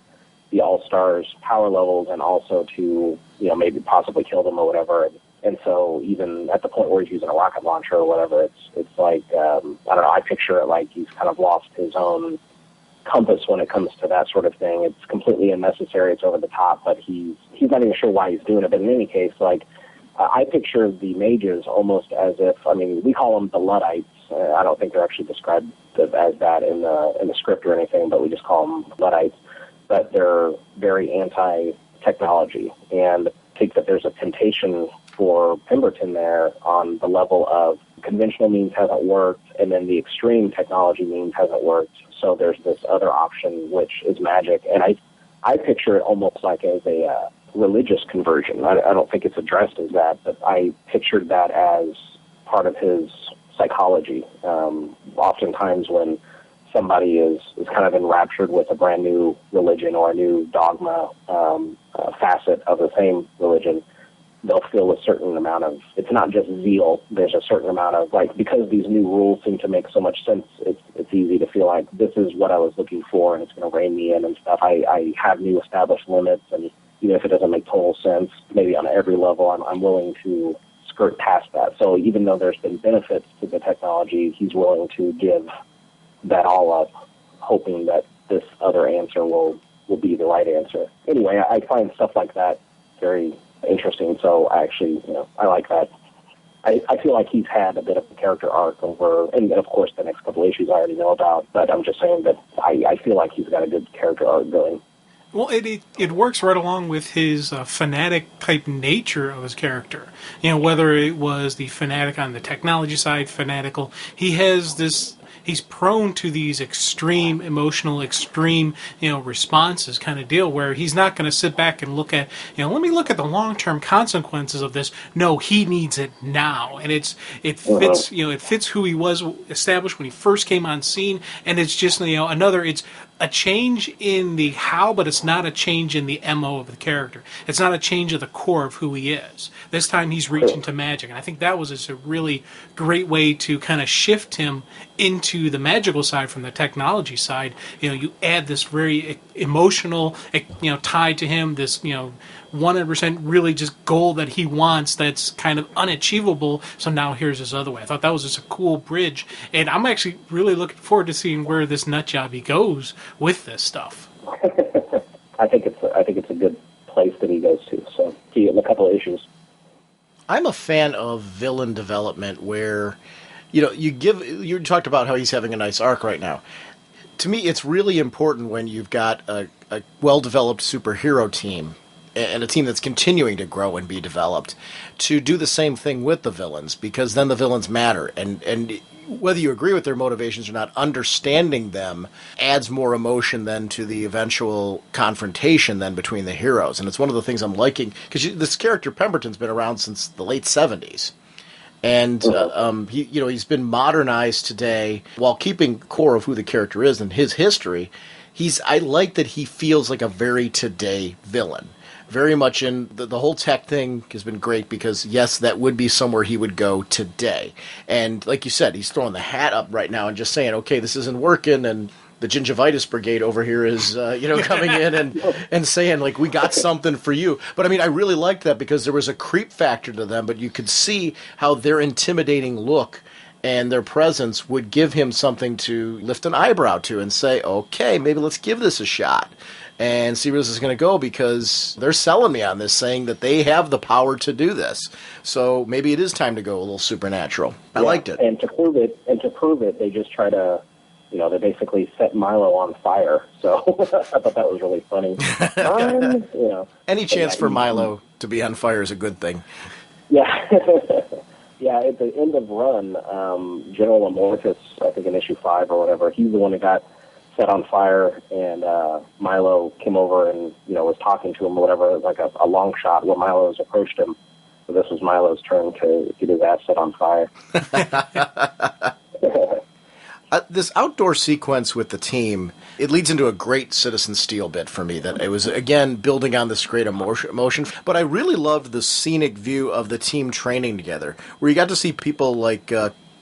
[SPEAKER 4] All Stars power levels, and also to, maybe possibly kill them or whatever. And so even at the point where he's using a rocket launcher or whatever, it's like, I don't know, I picture it like he's kind of lost his own compass when it comes to that sort of thing. It's completely unnecessary. It's over the top, but he's not even sure why he's doing it. But in any case, I picture the mages almost as if, we call them the Luddites. I don't think they're actually described as that in the script or anything, but we just call them Luddites. But they're very anti-technology, and I think that there's a temptation for Pemberton there on the level of conventional means hasn't worked, and then the extreme technology means hasn't worked. So there's this other option, which is magic. And I picture it almost like as a religious conversion. I don't think it's addressed as that, but I pictured that as part of his psychology. Oftentimes when somebody is kind of enraptured with a brand new religion or a new dogma facet of the same religion, they'll feel a certain amount of, it's not just zeal, there's a certain amount of, because these new rules seem to make so much sense, it's easy to feel like this is what I was looking for and it's going to rein me in and stuff. I have new established limits, and even if it doesn't make total sense, maybe on every level, I'm willing to skirt past that. So even though there's been benefits to the technology, he's willing to give that all up, hoping that this other answer will be the right answer. Anyway, I find stuff like that very interesting, so I actually, I like that. I feel like he's had a bit of a character arc over, and of course the next couple of issues I already know about, but I'm just saying that I feel like he's got a good character arc going.
[SPEAKER 2] Well, it works right along with his fanatic-type nature of his character. Whether it was the fanatic on the technology side, fanatical, he has this... He's prone to these extreme emotional, extreme, responses kind of deal, where he's not going to sit back and look at, let me look at the long-term consequences of this. No, he needs it now, and it fits, it fits who he was established when he first came on scene, and it's just, it's a change in the how, but it's not a change in the MO of the character. It's not a change of the core of who he is. This time he's reaching to magic, and I think that was just a really great way to kind of shift him into the magical side from the technology side. You add this very emotional, tied to him, this, 100% really just goal that he wants that's kind of unachievable, so now here's his other way. I thought that was just a cool bridge, and I'm actually really looking forward to seeing where this nut job he goes with this stuff.
[SPEAKER 4] I think it's a good place that he goes to, so see it in a couple of issues.
[SPEAKER 1] I'm a fan of villain development where, you talked about how he's having a nice arc right now. To me, it's really important when you've got a well-developed superhero team and a team that's continuing to grow and be developed to do the same thing with the villains, because then the villains matter. And whether you agree with their motivations or not, understanding them adds more emotion than to the eventual confrontation then between the heroes. And it's one of the things I'm liking, because this character Pemberton's been around since the late 70s. And he's been modernized today while keeping core of who the character is and his history. I like that he feels like a very today villain. Very much in the whole tech thing has been great, because yes, that would be somewhere he would go today. And like you said, he's throwing the hat up right now and just saying, okay, this isn't working, and the gingivitis brigade over here is, coming in and saying, like, we got something for you. But, I really liked that, because there was a creep factor to them, but you could see how their intimidating look and their presence would give him something to lift an eyebrow to and say, okay, maybe let's give this a shot and see where this is going to go, because they're selling me on this, saying that they have the power to do this. So maybe it is time to go a little supernatural. I liked it.
[SPEAKER 4] And to prove it, they just try to they basically set Milo on fire. So I thought that was really funny.
[SPEAKER 1] Any chance for Milo to be on fire is a good thing.
[SPEAKER 4] Yeah. Yeah, at the end of Run, General Amorphous, I think in issue 5 or whatever, he's the one that got set on fire, and Milo came over and, was talking to him or whatever. It was like a long shot where Milo's approached him. So this was Milo's turn to get his ass set on fire.
[SPEAKER 1] This outdoor sequence with the team, it leads into a great Citizen Steel bit for me, that it was, again, building on this great emotion. But I really loved the scenic view of the team training together, where you got to see people like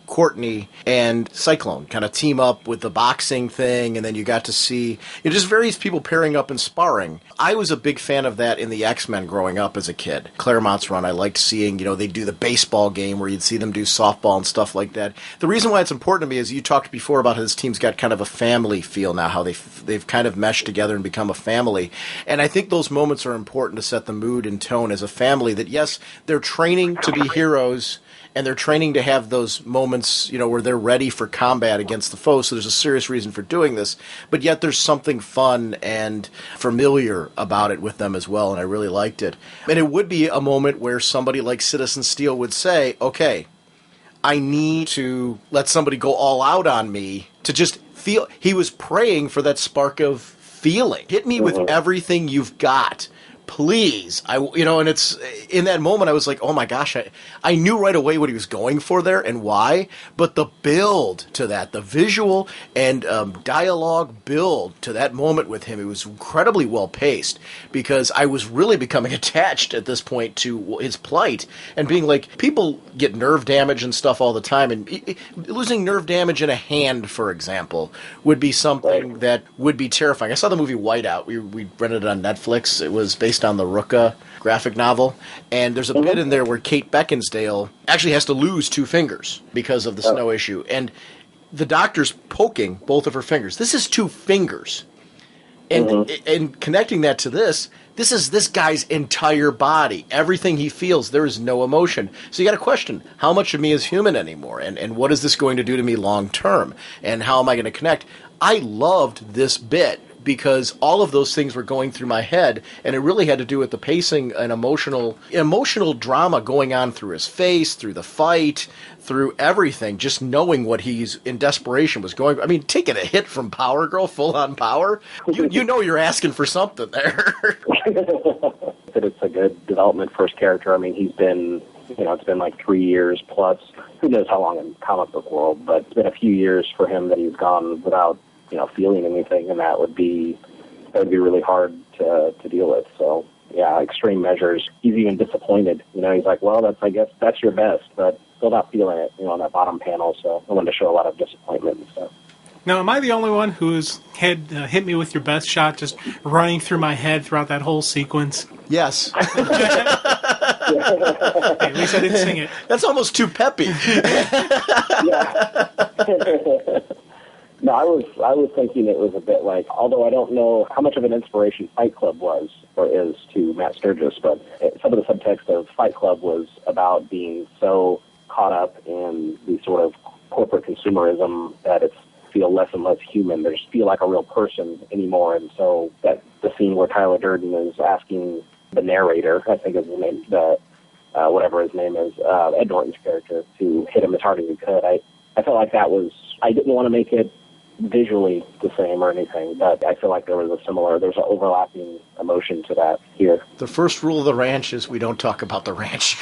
[SPEAKER 1] Courtney and Cyclone kind of team up with the boxing thing, and then you got to see just various people pairing up and sparring. I was a big fan of that in the X-Men growing up as a kid. Claremont's run, I liked seeing, they do the baseball game where you'd see them do softball and stuff like that. The reason why it's important to me is you talked before about how this team's got kind of a family feel now, how they've kind of meshed together and become a family. And I think those moments are important to set the mood and tone as a family, that yes, they're training to be heroes, and they're training to have those moments, where they're ready for combat against the foe, so there's a serious reason for doing this. But yet there's something fun and familiar about it with them as well, and I really liked it. And it would be a moment where somebody like Citizen Steel would say, okay, I need to let somebody go all out on me to just feel. He was praying for that spark of feeling. Hit me with everything you've got. Please, and it's in that moment I was like, oh my gosh, I knew right away what he was going for there and why, but the build to that, the visual and dialogue build to that moment with him, it was incredibly well paced, because I was really becoming attached at this point to his plight and being like, people get nerve damage and stuff all the time, and losing nerve damage in a hand, for example, would be something that would be terrifying. I saw the movie Whiteout. We rented it on Netflix. It was based on the Ruka graphic novel, and there's a bit in there where Kate Beckinsale actually has to lose 2 fingers because of the snow issue, and the doctor's poking both of her fingers. This is 2 fingers, and connecting that to this is this guy's entire body. Everything he feels, there is no emotion. So you got to question, how much of me is human anymore, and what is this going to do to me long term, and how am I going to connect? I loved this bit, because all of those things were going through my head, and it really had to do with the pacing and emotional drama going on through his face, through the fight, through everything, just knowing what he's in desperation was going. I mean, taking a hit from Power Girl, full-on power, you know you're asking for something there.
[SPEAKER 4] It's a good development for his character. I mean, he's been, it's been like 3 years plus, who knows how long in comic book world, but it's been a few years for him that he's gone without feeling anything, and that would be really hard to deal with. So yeah, extreme measures. He's even disappointed. He's like, well, I guess that's your best, but still not feeling it. On that bottom panel. So I wanted to show a lot of disappointment and stuff.
[SPEAKER 2] Now, am I the only one who's had hit me with your best shot just running through my head throughout that whole sequence?
[SPEAKER 1] Yes.
[SPEAKER 2] Hey, at least I didn't sing it.
[SPEAKER 1] That's almost too peppy.
[SPEAKER 4] Yeah. No, I was thinking it was a bit like, although I don't know how much of an inspiration Fight Club was or is to Matt Sturgis, but some of the subtext of Fight Club was about being so caught up in the sort of corporate consumerism that it's feel less and less human. They just feel like a real person anymore. And so that the scene where Tyler Durden is asking the narrator, I think is his name, whatever his name is, Ed Norton's character, to hit him as hard as he could. I felt like that was, I didn't want to make it visually the same or anything, but I feel like there's an overlapping emotion to that here.
[SPEAKER 1] The first rule of the ranch is we don't talk about the ranch.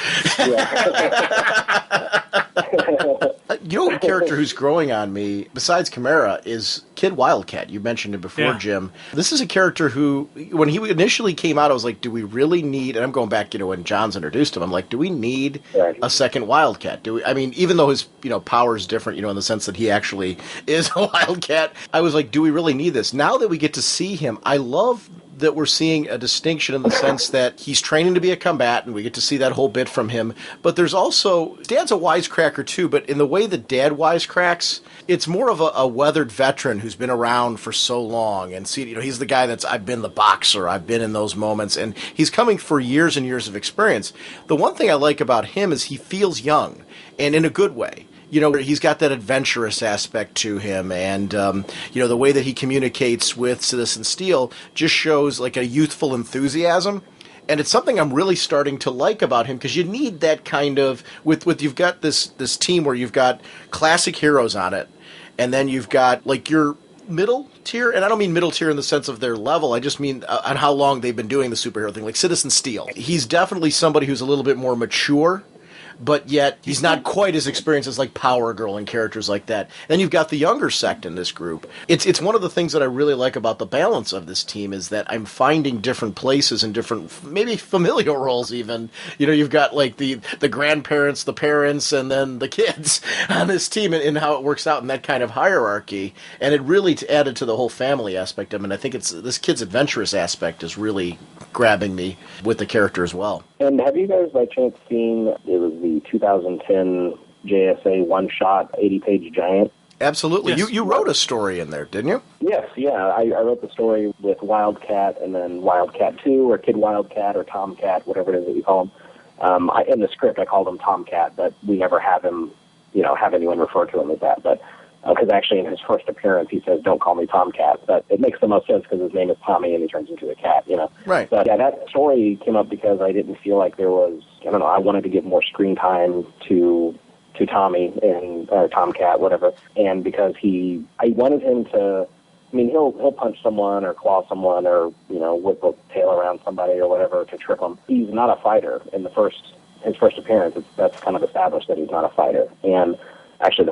[SPEAKER 1] A character who's growing on me, besides Chimera, is Kid Wildcat. You mentioned it before, Jim. This is a character who, when he initially came out, I was like, do we really need, and I'm going back, when John's introduced him, I'm like, do we need a second Wildcat? Even though his, power is different, in the sense that he actually is a Wildcat, I was like, do we really need this? Now that we get to see him, I love that we're seeing a distinction in the sense that he's training to be a combatant. We get to see that whole bit from him. But there's also, Dad's a wisecracker too, but in the way that Dad wisecracks, it's more of a weathered veteran who's been around for so long. And he's the guy I've been the boxer, I've been in those moments, and he's coming for years and years of experience. The one thing I like about him is he feels young, and in a good way. he's got that adventurous aspect to him, and the way that he communicates with Citizen Steel just shows like a youthful enthusiasm. And it's something I'm really starting to like about him, because you need that kind of with you've got this team where you've got classic heroes on it, and then you've got like your middle tier, and I don't mean middle tier in the sense of their level, I just mean on how long they've been doing the superhero thing, like Citizen Steel. He's definitely somebody who's a little bit more mature, but yet he's not quite as experienced as like Power Girl and characters like that. Then you've got the younger sect in this group. It's one of the things that I really like about the balance of this team, is that I'm finding different places and different, maybe familial roles even. You've got like the grandparents, the parents, and then the kids on this team, and how it works out in that kind of hierarchy. And it really added to the whole family aspect of it. And I think this kid's adventurous aspect is really grabbing me with the character as well.
[SPEAKER 4] And have you guys by chance seen, it was the 2010 JSA one-shot 80-page giant?
[SPEAKER 1] Absolutely.
[SPEAKER 2] Yes.
[SPEAKER 1] You wrote a story in there, didn't you?
[SPEAKER 4] Yes, yeah. I wrote the story with Wildcat, and then Wildcat 2, or Kid Wildcat, or Tomcat, whatever it is that you call him. In the script, I called him Tomcat, but we never have him, have anyone refer to him as that. But because actually in his first appearance, he says, "Don't call me Tomcat." But it makes the most sense because his name is Tommy and he turns into a cat,
[SPEAKER 1] Right.
[SPEAKER 4] But yeah, that story came up because I didn't feel like there was, I wanted to give more screen time to Tommy and Tomcat, whatever. And because I wanted him to, he'll punch someone or claw someone or, whip a tail around somebody or whatever to trip him. He's not a fighter. In his first appearance, that's kind of established that he's not a fighter. And actually,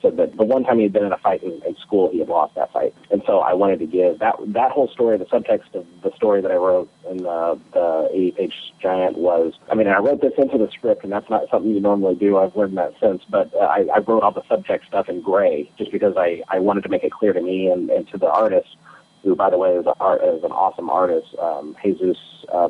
[SPEAKER 4] said that the one time he had been in a fight in school, he had lost that fight. And so I wanted to give that whole story, the subtext of the story that I wrote in the 80-page giant was, I wrote this into the script, and that's not something you normally do. I've learned that since. But I wrote all the subtext stuff in gray just because I wanted to make it clear to me and to the artist, who, by the way, is an awesome artist, Jesus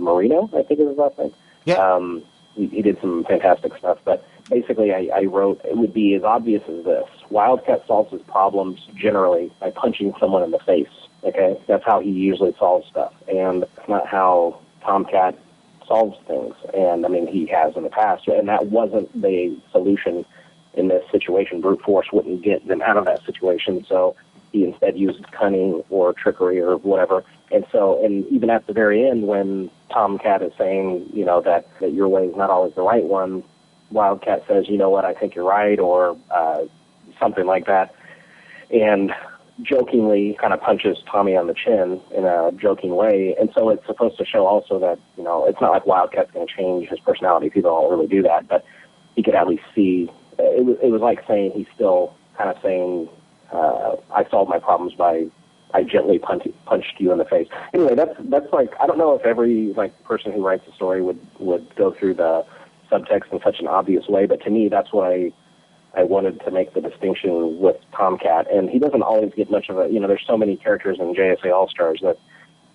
[SPEAKER 4] Marino, I think is his last name.
[SPEAKER 1] Yeah.
[SPEAKER 4] He did some fantastic stuff, but basically I wrote, it would be as obvious as this. Wildcat solves his problems generally by punching someone in the face, okay? That's how he usually solves stuff, and it's not how Tomcat solves things, and he has in the past, and that wasn't the solution in this situation. Brute force wouldn't get them out of that situation, so he instead used cunning or trickery or whatever. And so, and even at the very end, when Tomcat is saying, that your way is not always the right one, Wildcat says, "You know what, I think you're right," or something like that, and jokingly kind of punches Tommy on the chin in a joking way. And so it's supposed to show also that, it's not like Wildcat's going to change his personality. People don't really do that, but he could at least see. It was like saying he's still kind of saying, I solved my problems by I gently punched you in the face. Anyway, that's like, I don't know if every person who writes a story would go through the subtext in such an obvious way, but to me, that's what I wanted to make the distinction with Tomcat. And he doesn't always get much of a, there's so many characters in JSA All Stars that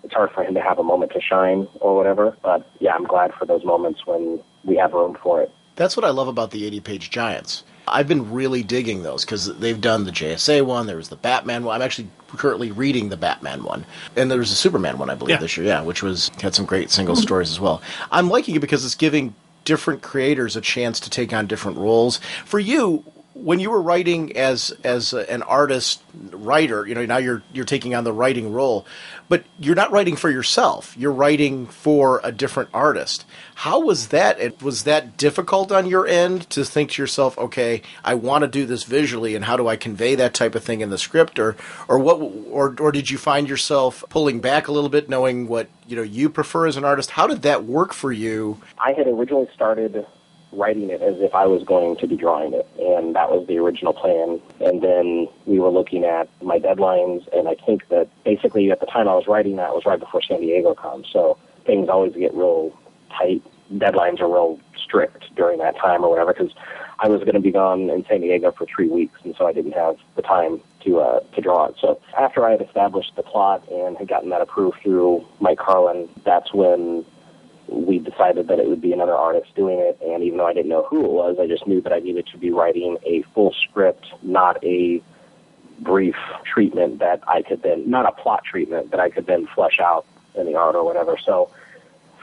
[SPEAKER 4] it's hard for him to have a moment to shine or whatever. But yeah, I'm glad for those moments when we have room for it.
[SPEAKER 1] That's what I love about the 80-page giants. I've been really digging those because they've done the JSA one, there was the Batman one. I'm actually currently reading the Batman one. And there was a Superman one, I believe, this year, which had some great single stories as well. I'm liking it because it's giving different creators a chance to take on different roles. For you, when you were writing as an artist writer, now you're taking on the writing role, but you're not writing for yourself. You're writing for a different artist. How was that? Was that difficult on your end to think to yourself, okay, I want to do this visually, and how do I convey that type of thing in the script, or did you find yourself pulling back a little bit, knowing what you prefer as an artist? How did that work for you?
[SPEAKER 4] I had originally started writing it as if I was going to be drawing it, and that was the original plan. And then we were looking at my deadlines, and I think that basically at the time I was writing that was right before San Diego Con, so things always get real tight. Deadlines are real strict during that time or whatever, because I was going to be gone in San Diego for 3 weeks, and so I didn't have the time to draw it. So after I had established the plot and had gotten that approved through Mike Carlin, that's when we decided that it would be another artist doing it. And even though I didn't know who it was, I just knew that I needed to be writing a full script, not a brief treatment that I could then, not a plot treatment that I could then flesh out in the art or whatever. So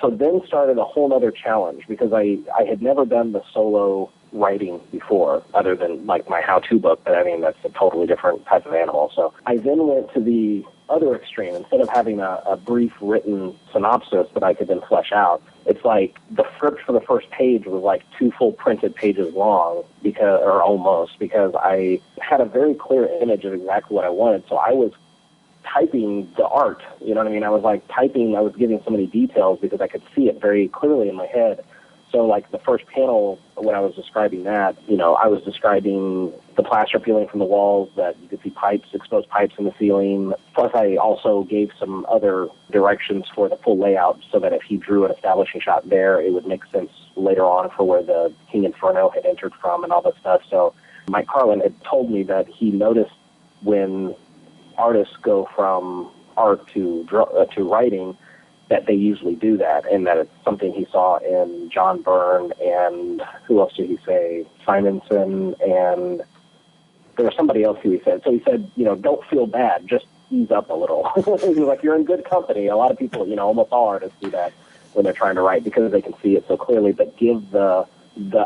[SPEAKER 4] then started a whole other challenge, because I had never done the solo writing before, other than like my how-to book, but I mean, that's a totally different type of animal. So I then went to the other extreme. Instead of having a brief written synopsis that I could then flesh out, it's like the script for the first page was like 2 full printed pages long, or almost, because I had a very clear image of exactly what I wanted. So I was typing the art, you know what I mean? I was like typing, I was giving so many details because I could see it very clearly in my head. So like the first panel, when I was describing that, you know, I was describing the plaster peeling from the walls, that you could see pipes, exposed pipes in the ceiling. Plus I also gave some other directions for the full layout so that if he drew an establishing shot there, it would make sense later on for where the King Inferno had entered from and all that stuff. So Mike Carlin had told me that he noticed when artists go from art to writing, that they usually do that, and that it's something he saw in John Byrne, and who else did he say? Simonson, and there was somebody else who he said. So he said, you know, don't feel bad, just ease up a little. He was like, you're in good company. A lot of people, you know, almost all artists do that when they're trying to write because they can see it so clearly, but give the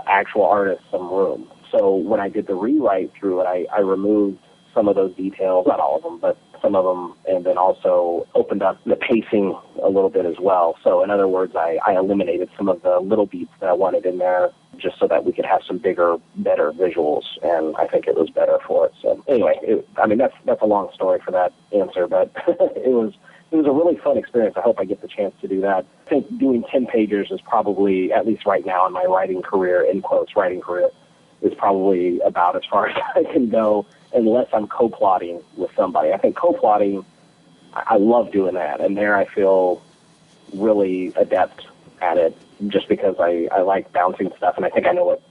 [SPEAKER 4] actual artist some room. So when I did the rewrite through it, I removed some of those details, not all of them, but some of them, and then also opened up the pacing a little bit as well. So in other words, I eliminated some of the little beats that I wanted in there just so that we could have some bigger, better visuals, and I think it was better for it. So anyway, that's a long story for that answer, but it was a really fun experience. I hope I get the chance to do that. I think doing 10 pages is probably, at least right now in my writing career, in quotes, writing career, is probably about as far as I can go, unless I'm co-plotting with somebody. I think co-plotting, I love doing that, and there I feel really adept at it just because I like bouncing stuff, and I think I know what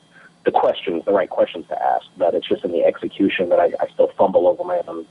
[SPEAKER 4] the right questions to ask, but it's just in the execution that I still fumble over my own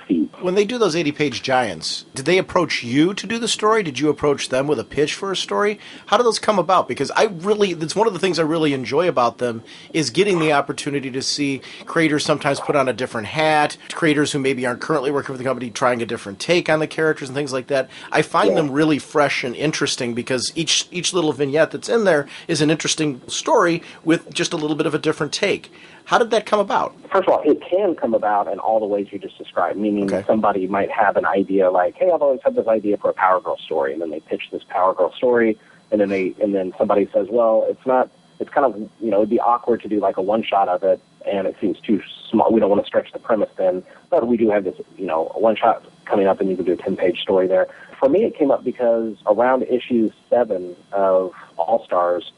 [SPEAKER 4] feet.
[SPEAKER 1] When they do those 80-page giants, did they approach you to do the story? Did you approach them with a pitch for a story? How do those come about? Because it's one of the things I really enjoy about them is getting the opportunity to see creators sometimes put on a different hat, creators who maybe aren't currently working for the company trying a different take on the characters and things like that. I find them really fresh and interesting because each little vignette that's in there is an interesting story with just a little bit of a different take. How did that come about?
[SPEAKER 4] First of all, it can come about in all the ways you just described, meaning somebody might have an idea like, hey, I've always had this idea for a Power Girl story, and then they pitch this Power Girl story, and then somebody says, well, it's kind of, you know, it'd be awkward to do like a one-shot of it, and it seems too small. We don't want to stretch the premise then, but we do have this, you know, a one-shot coming up, and you can do a 10-page story there. For me, it came up because around issue 7 of All Stars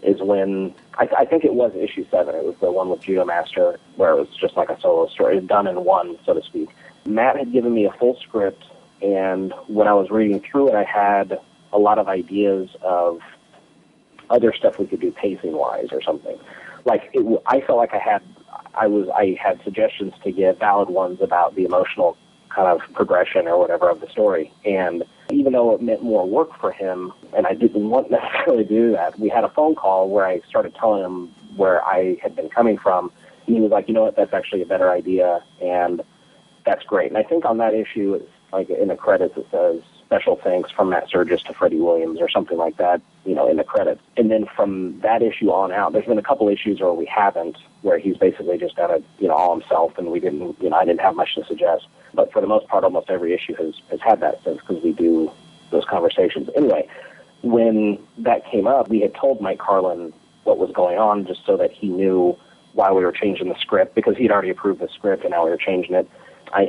[SPEAKER 4] is when, I think it was issue 7. It was the one with Geomaster where it was just like a solo story. It was done in one, so to speak. Matt had given me a full script, and when I was reading through it, I had a lot of ideas of other stuff we could do pacing-wise or something. Like, I felt like I had suggestions to give, valid ones about the emotional kind of progression or whatever of the story. And even though it meant more work for him, and I didn't want necessarily to do that, we had a phone call where I started telling him where I had been coming from. And he was like, you know what, that's actually a better idea, and that's great. And I think on that issue, it's like in the credits it says, special thanks from Matt Sturgis to Freddie Williams or something like that, you know, in the credits. And then from that issue on out, there's been a couple issues where we haven't, where he's basically just done it, you know, all himself, and I didn't have much to suggest. But for the most part, almost every issue has had that since, because we do those conversations. Anyway, when that came up, we had told Mike Carlin what was going on just so that he knew why we were changing the script, because he'd already approved the script and now we were changing it. I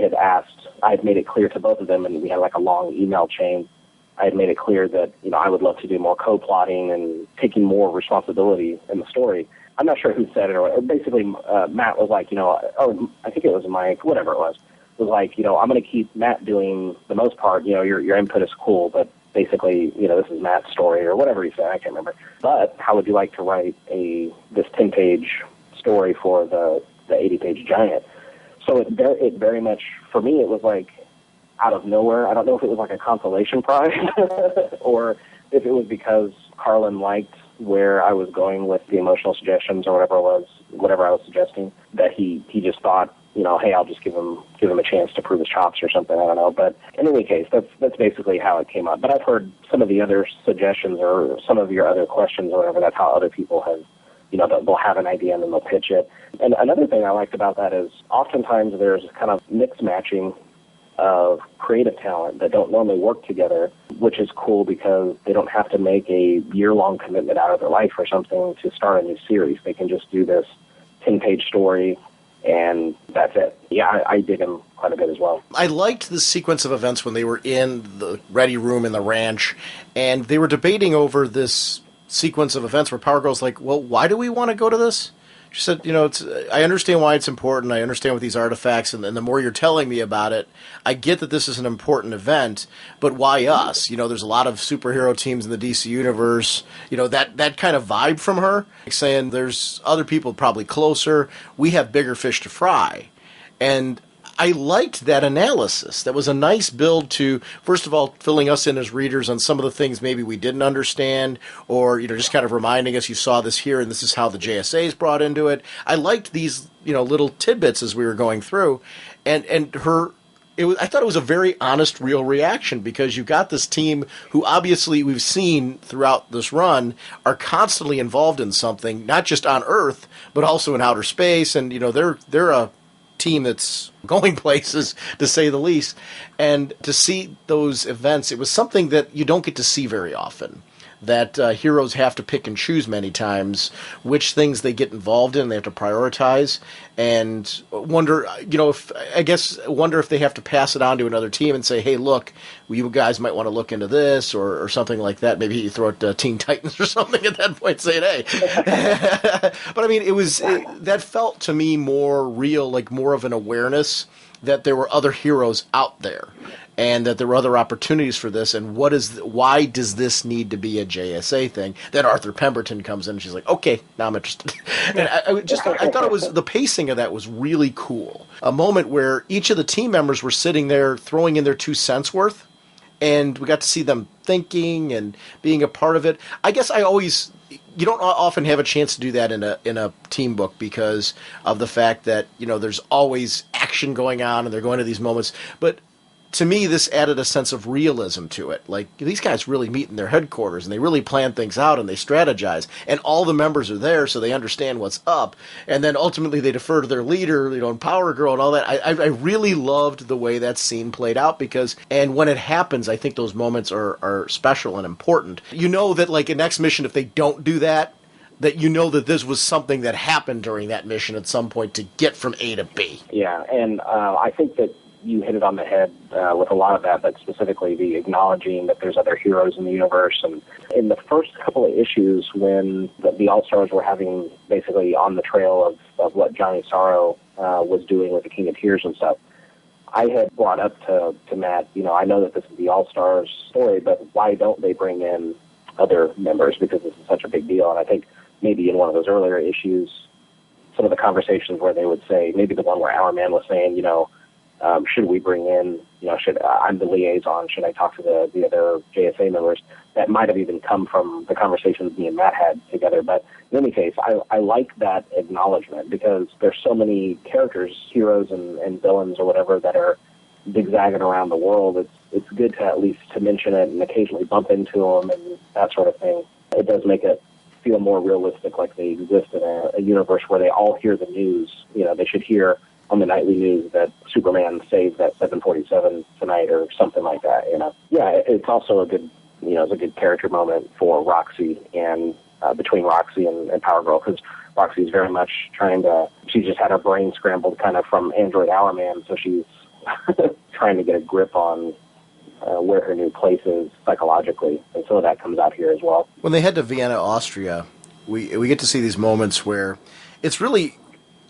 [SPEAKER 4] had made it clear to both of them, and we had like a long email chain. I had made it clear that, you know, I would love to do more co-plotting and taking more responsibility in the story. I'm not sure who said it, or basically Matt was like, you know, or I think it was Mike, whatever it was like, you know, I'm going to keep Matt doing the most part. You know, your input is cool, but basically, you know, this is Matt's story or whatever he said. I can't remember. But how would you like to write this 10-page story for the 80-page giant? So it very much, for me, it was like out of nowhere. I don't know if it was like a consolation prize or if it was because Carlin liked where I was going with the emotional suggestions or whatever I was suggesting, that he just thought, you know, hey, I'll just give him a chance to prove his chops or something. I don't know. But in any case, that's basically how it came up. But I've heard some of the other suggestions or some of your other questions or whatever. That's how other people have, they'll have an idea and then they'll pitch it. And another thing I liked about that is oftentimes there's kind of mix matching of creative talent that don't normally work together, which is cool because they don't have to make a year-long commitment out of their life or something to start a new series. They can just do this 10-page story, and that's it. Yeah, I dig them quite a bit as well.
[SPEAKER 1] I liked the sequence of events when they were in the ready room in the ranch, and they were debating over this sequence of events where Power Girl's like, well, why do we want to go to this? She said, I understand why it's important. I understand with these artifacts, and the more you're telling me about it, I get that this is an important event, but why us? There's a lot of superhero teams in the DC universe. That kind of vibe from her, saying there's other people probably closer. We have bigger fish to fry. And I liked that analysis. That was a nice build to, first of all, filling us in as readers on some of the things maybe we didn't understand, or, just kind of reminding us you saw this here and this is how the JSA is brought into it. I liked these, little tidbits as we were going through. And I thought it was a very honest, real reaction, because you've got this team who obviously we've seen throughout this run are constantly involved in something, not just on Earth, but also in outer space. And, they're a team that's going places, to say the least. And to see those events, it was something that you don't get to see very often, that heroes have to pick and choose many times which things they get involved in. They have to prioritize, and wonder if they have to pass it on to another team and say, hey, look, you guys might want to look into this, or something like that. Maybe you throw it Teen Titans or something at that point, saying, hey. But I mean, that felt to me more real, like more of an awareness that there were other heroes out there, and that there were other opportunities for this, and why does this need to be a JSA thing? Then Arthur Pemberton comes in, and she's like, okay, now I'm interested. And I thought it was, the pacing of that was really cool. A moment where each of the team members were sitting there throwing in their 2 cents worth, and we got to see them thinking and being a part of it. I guess you don't often have a chance to do that in a team book because of the fact that, there's always action going on and they're going to these moments. But to me, this added a sense of realism to it. Like, these guys really meet in their headquarters, and they really plan things out, and they strategize, and all the members are there, so they understand what's up. And then ultimately they defer to their leader, and Power Girl and all that. I really loved the way that scene played out, and when it happens, I think those moments are special and important. That, like, in X Mission, if they don't do that that this was something that happened during that mission at some point to get from A to B.
[SPEAKER 4] Yeah, and I think that you hit it on the head with a lot of that, but specifically the acknowledging that there's other heroes in the universe. And in the first couple of issues, when the All Stars were having basically on the trail of what Johnny Sorrow was doing with the King of Tears and stuff, I had brought up to Matt, I know that this is the All Stars story, but why don't they bring in other members, because this is such a big deal? And I think maybe in one of those earlier issues, some of the conversations where they would say, maybe the one where Our Man was saying, should we bring in, I'm the liaison, should I talk to the other JSA members? That might have even come from the conversations me and Matt had together. But in any case, I like that acknowledgement, because there's so many characters, heroes and villains or whatever, that are zigzagging around the world. It's good to at least to mention it and occasionally bump into them and that sort of thing. It does make it feel more realistic, like they exist in a universe where they all hear the news. They should hear on the nightly news that Superman saved that 747 tonight or something like that. Yeah, it's also a good, it's a good character moment for Roxy and between Roxy and Power Girl, because Roxy's very much she's just had her brain scrambled kind of from Android Hour Man, so she's trying to get a grip on where her new place is psychologically, and some of that comes out here as well.
[SPEAKER 1] When they head to Vienna, Austria, we get to see these moments where it's really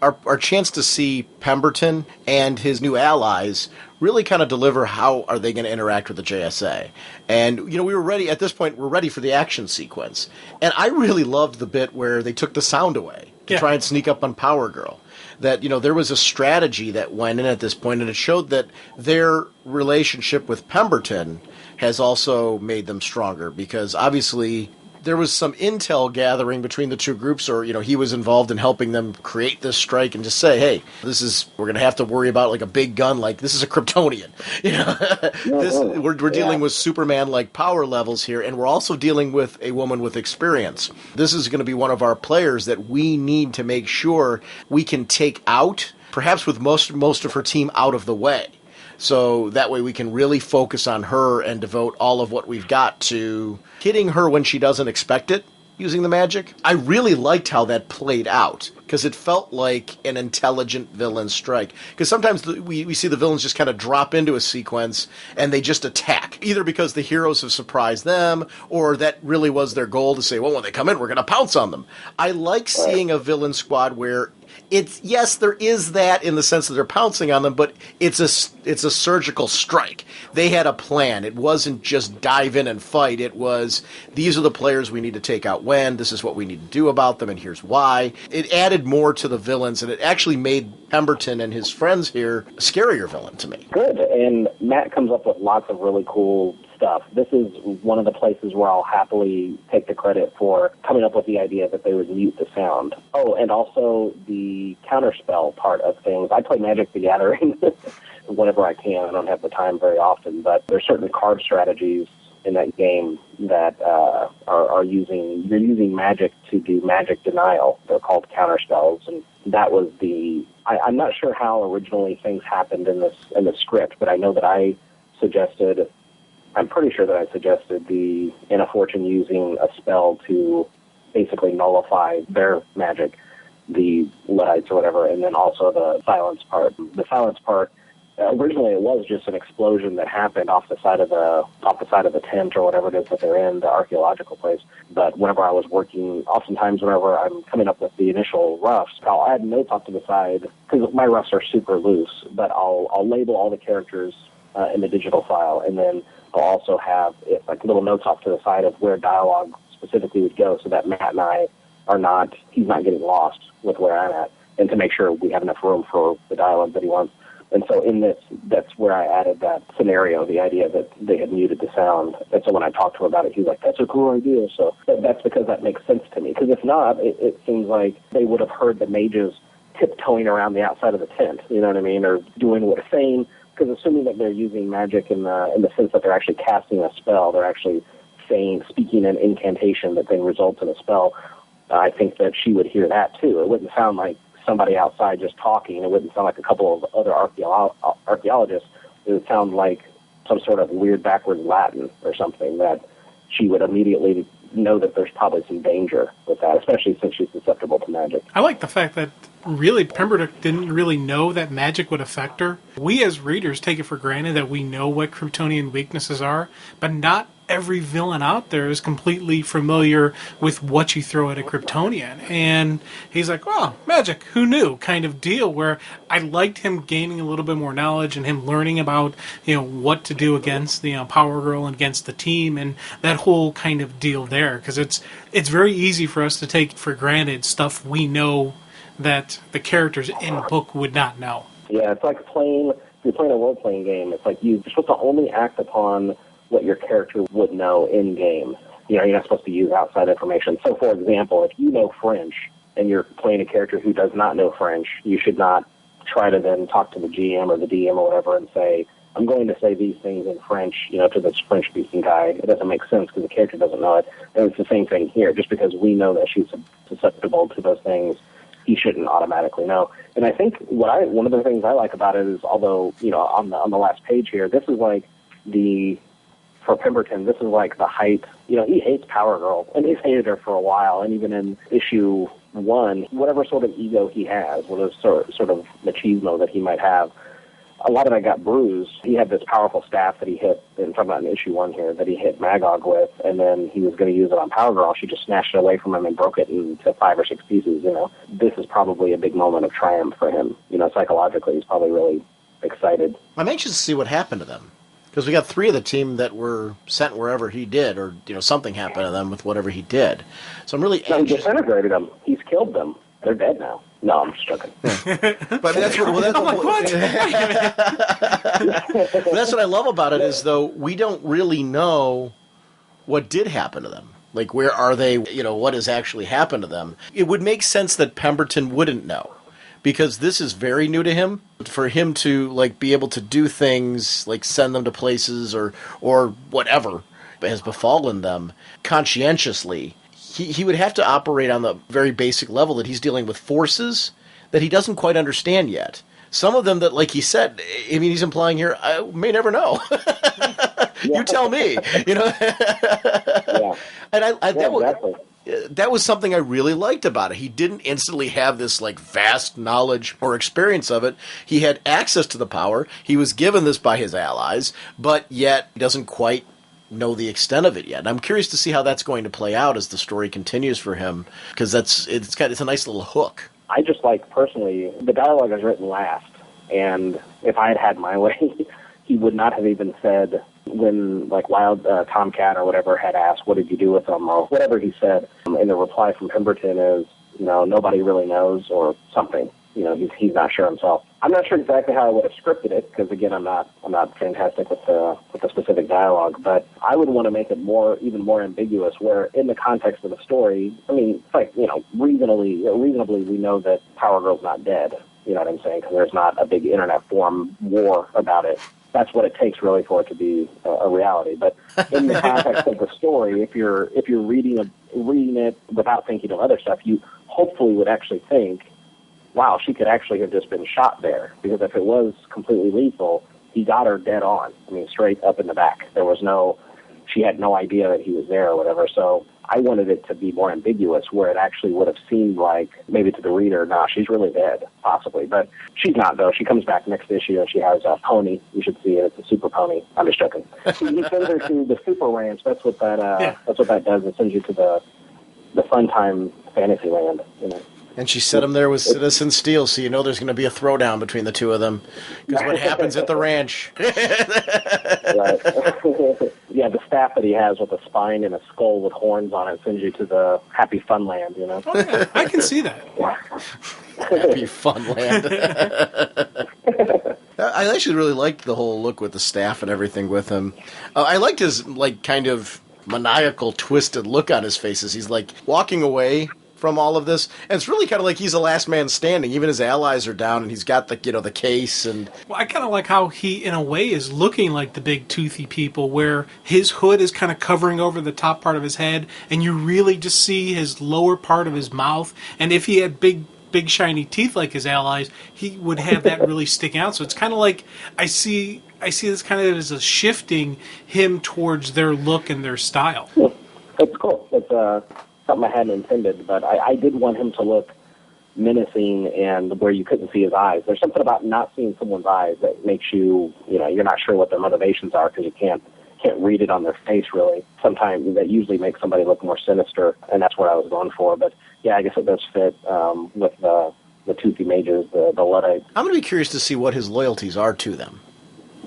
[SPEAKER 1] our chance to see Pemberton and his new allies really kind of deliver how are they going to interact with the JSA. And, we were ready, at this point, we're ready for the action sequence. And I really loved the bit where they took the sound away to try and sneak up on Power Girl. That, there was a strategy that went in at this point, and it showed that their relationship with Pemberton has also made them stronger, because obviously there was some intel gathering between the two groups, or, he was involved in helping them create this strike and just say, hey, we're going to have to worry about like a big gun, like this is a Kryptonian. We're dealing with Superman-like power levels here, and we're also dealing with a woman with experience. This is going to be one of our players that we need to make sure we can take out, perhaps with most of her team out of the way. So that way we can really focus on her and devote all of what we've got to hitting her when she doesn't expect it, using the magic. I really liked how that played out, because it felt like an intelligent villain strike. Because sometimes we see the villains just kind of drop into a sequence and they just attack, either because the heroes have surprised them, or that really was their goal to say, well, when they come in, we're going to pounce on them. I like seeing a villain squad where yes, there is that in the sense that they're pouncing on them, but it's a surgical strike. They had a plan. It wasn't just dive in and fight. It was, these are the players we need to take out when, this is what we need to do about them, and here's why. It added more to the villains, and it actually made Pemberton and his friends here a scarier villain to me.
[SPEAKER 4] Good, and Matt comes up with lots of really cool stuff. This is one of the places where I'll happily take the credit for coming up with the idea that they would mute the sound. Oh, and also the counterspell part of things. I play Magic the Gathering whenever I can. I don't have the time very often, but there's certain card strategies in that game that you're using magic to do magic denial. They're called counterspells, and that was I'm not sure how originally things happened in the script, but I know that I'm pretty sure that I suggested the Anna Fortune using a spell to basically nullify their magic, the Luddites or whatever, and then also the silence part. The silence part, originally it was just an explosion that happened off the side of the tent or whatever it is that they're in, the archaeological place. But whenever I was working, oftentimes whenever I'm coming up with the initial roughs, I'll add notes off to the side, because my roughs are super loose, but I'll label all the characters in the digital file, and then I'll also have little notes off to the side of where dialogue specifically would go, so that Matt and I he's not getting lost with where I'm at, and to make sure we have enough room for the dialogue that he wants. And so in this, that's where I added that scenario, the idea that they had muted the sound. And so when I talked to him about it, he was like, that's a cool idea. So that's because that makes sense to me. Because if not, it seems like they would have heard the mages tiptoeing around the outside of the tent, you know what I mean, or doing what they're saying. Because assuming that they're using magic in the sense that they're actually casting a spell, they're actually speaking an incantation that then results in a spell, I think that she would hear that too. It wouldn't sound like somebody outside just talking. It wouldn't sound like a couple of other archaeologists. It would sound like some sort of weird backwards Latin or something that she would immediately know that there's probably some danger with that, especially since she's susceptible to magic.
[SPEAKER 2] I like the fact that really Pemberton didn't really know that magic would affect her. We as readers take it for granted that we know what Kryptonian weaknesses are, but not every villain out there is completely familiar with what you throw at a Kryptonian. And he's like, oh, magic, who knew, kind of deal, where I liked him gaining a little bit more knowledge and him learning about, what to do against the Power Girl and against the team and that whole kind of deal there. Because it's very easy for us to take for granted stuff we know that the characters in the book would not know.
[SPEAKER 4] Yeah, it's like if you're playing a role-playing game, it's like you're supposed to only act upon what your character would know in-game. You're not supposed to use outside information. So, for example, if you know French and you're playing a character who does not know French, you should not try to then talk to the GM or the DM or whatever and say, I'm going to say these things in French, to this French-speaking guy. It doesn't make sense because the character doesn't know it. And it's the same thing here. Just because we know that she's susceptible to those things, he shouldn't automatically know. And I think one of the things I like about it is, although, on the last page here, this is like for Pemberton, this is like the height. He hates Power Girl, and he's hated her for a while. And even in issue 1, whatever sort of ego he has, whatever sort of machismo that he might have, a lot of that got bruised. He had this powerful staff that he hit, and I'm talking about in issue 1 here, that he hit Magog with, and then he was going to use it on Power Girl. She just snatched it away from him and broke it into 5 or 6 pieces. This is probably a big moment of triumph for him. Psychologically, he's probably really excited.
[SPEAKER 1] I'm anxious to see what happened to them. Because we got 3 of the team that were sent wherever he did, or something happened to them with whatever he did. So I'm really anxious.
[SPEAKER 4] He disintegrated them. He's killed them. They're dead now. No, I'm just joking.
[SPEAKER 1] But that's what that's what I love about it is, though, we don't really know what did happen to them. Like, where are they? What has actually happened to them? It would make sense that Pemberton wouldn't know, because this is very new to him. For him to, like, be able to do things, like send them to places or whatever has befallen them conscientiously, he would have to operate on the very basic level that he's dealing with forces that he doesn't quite understand yet. Some of them that, like he said, I mean, he's implying here, I may never know. You tell me,
[SPEAKER 4] Yeah.
[SPEAKER 1] And
[SPEAKER 4] Exactly.
[SPEAKER 1] that was something I really liked about it. He didn't instantly have this, like, vast knowledge or experience of it. He had access to the power. He was given this by his allies, but yet he doesn't quite know the extent of it yet. And I'm curious to see how that's going to play out as the story continues for him, because it's a nice little hook.
[SPEAKER 4] I just like, personally, the dialogue is written last, and if I had had my way, he would not have even said, when, like, Wild Tomcat or whatever had asked, what did you do with them, or whatever he said, and the reply from Pemberton is, nobody really knows, or something. He's not sure himself. I'm not sure exactly how I would have scripted it, because, again, I'm not fantastic with the specific dialogue, but I would want to make it even more ambiguous, where in the context of the story, I mean, it's like, reasonably we know that Power Girl's not dead, you know what I'm saying, because there's not a big internet forum war about it. That's what it takes, really, for it to be a reality. But in the context of the story, if you're reading it without thinking of other stuff, you hopefully would actually think, wow, she could actually have just been shot there. Because if it was completely lethal, he got her dead on. I mean, straight up in the back. She had no idea that he was there or whatever. So I wanted it to be more ambiguous, where it actually would have seemed like, maybe to the reader, nah, she's really dead, possibly. But she's not, though. She comes back next issue, and she has a pony. You should see it. It's a super pony. I'm just joking. He sends her to the super ranch. That's what that does. It sends you to the fun time fantasy land,
[SPEAKER 1] And she set him there with Citizen Steel, so there's going to be a throwdown between the two of them. Because what happens at the ranch?
[SPEAKER 4] Right. Yeah, the staff that he has with a spine and a skull with horns on it sends you to the Happy Fun Land,
[SPEAKER 2] Oh, yeah, I can see that.
[SPEAKER 1] Happy Fun Land. I actually really liked the whole look with the staff and everything with him. I liked his, like, kind of maniacal, twisted look on his face as he's, like, walking away from all of this, and it's really kind of like he's the last man standing. Even his allies are down, and he's got the the case. And
[SPEAKER 2] well, I kind of like how he, in a way, is looking like the big toothy people, where his hood is kind of covering over the top part of his head, and you really just see his lower part of his mouth. And if he had big shiny teeth like his allies, he would have that really stick out. So it's kind of like I see this kind of as a shifting him towards their look and their style.
[SPEAKER 4] It's cool. It's something I hadn't intended, but I did want him to look menacing and where you couldn't see his eyes. There's something about not seeing someone's eyes that makes you're not sure what their motivations are, because you can't read it on their face, really. Sometimes that usually makes somebody look more sinister, and that's what I was going for. But yeah, I guess it does fit with the toothy mages, the Luddites.
[SPEAKER 1] I'm going to be curious to see what his loyalties are to them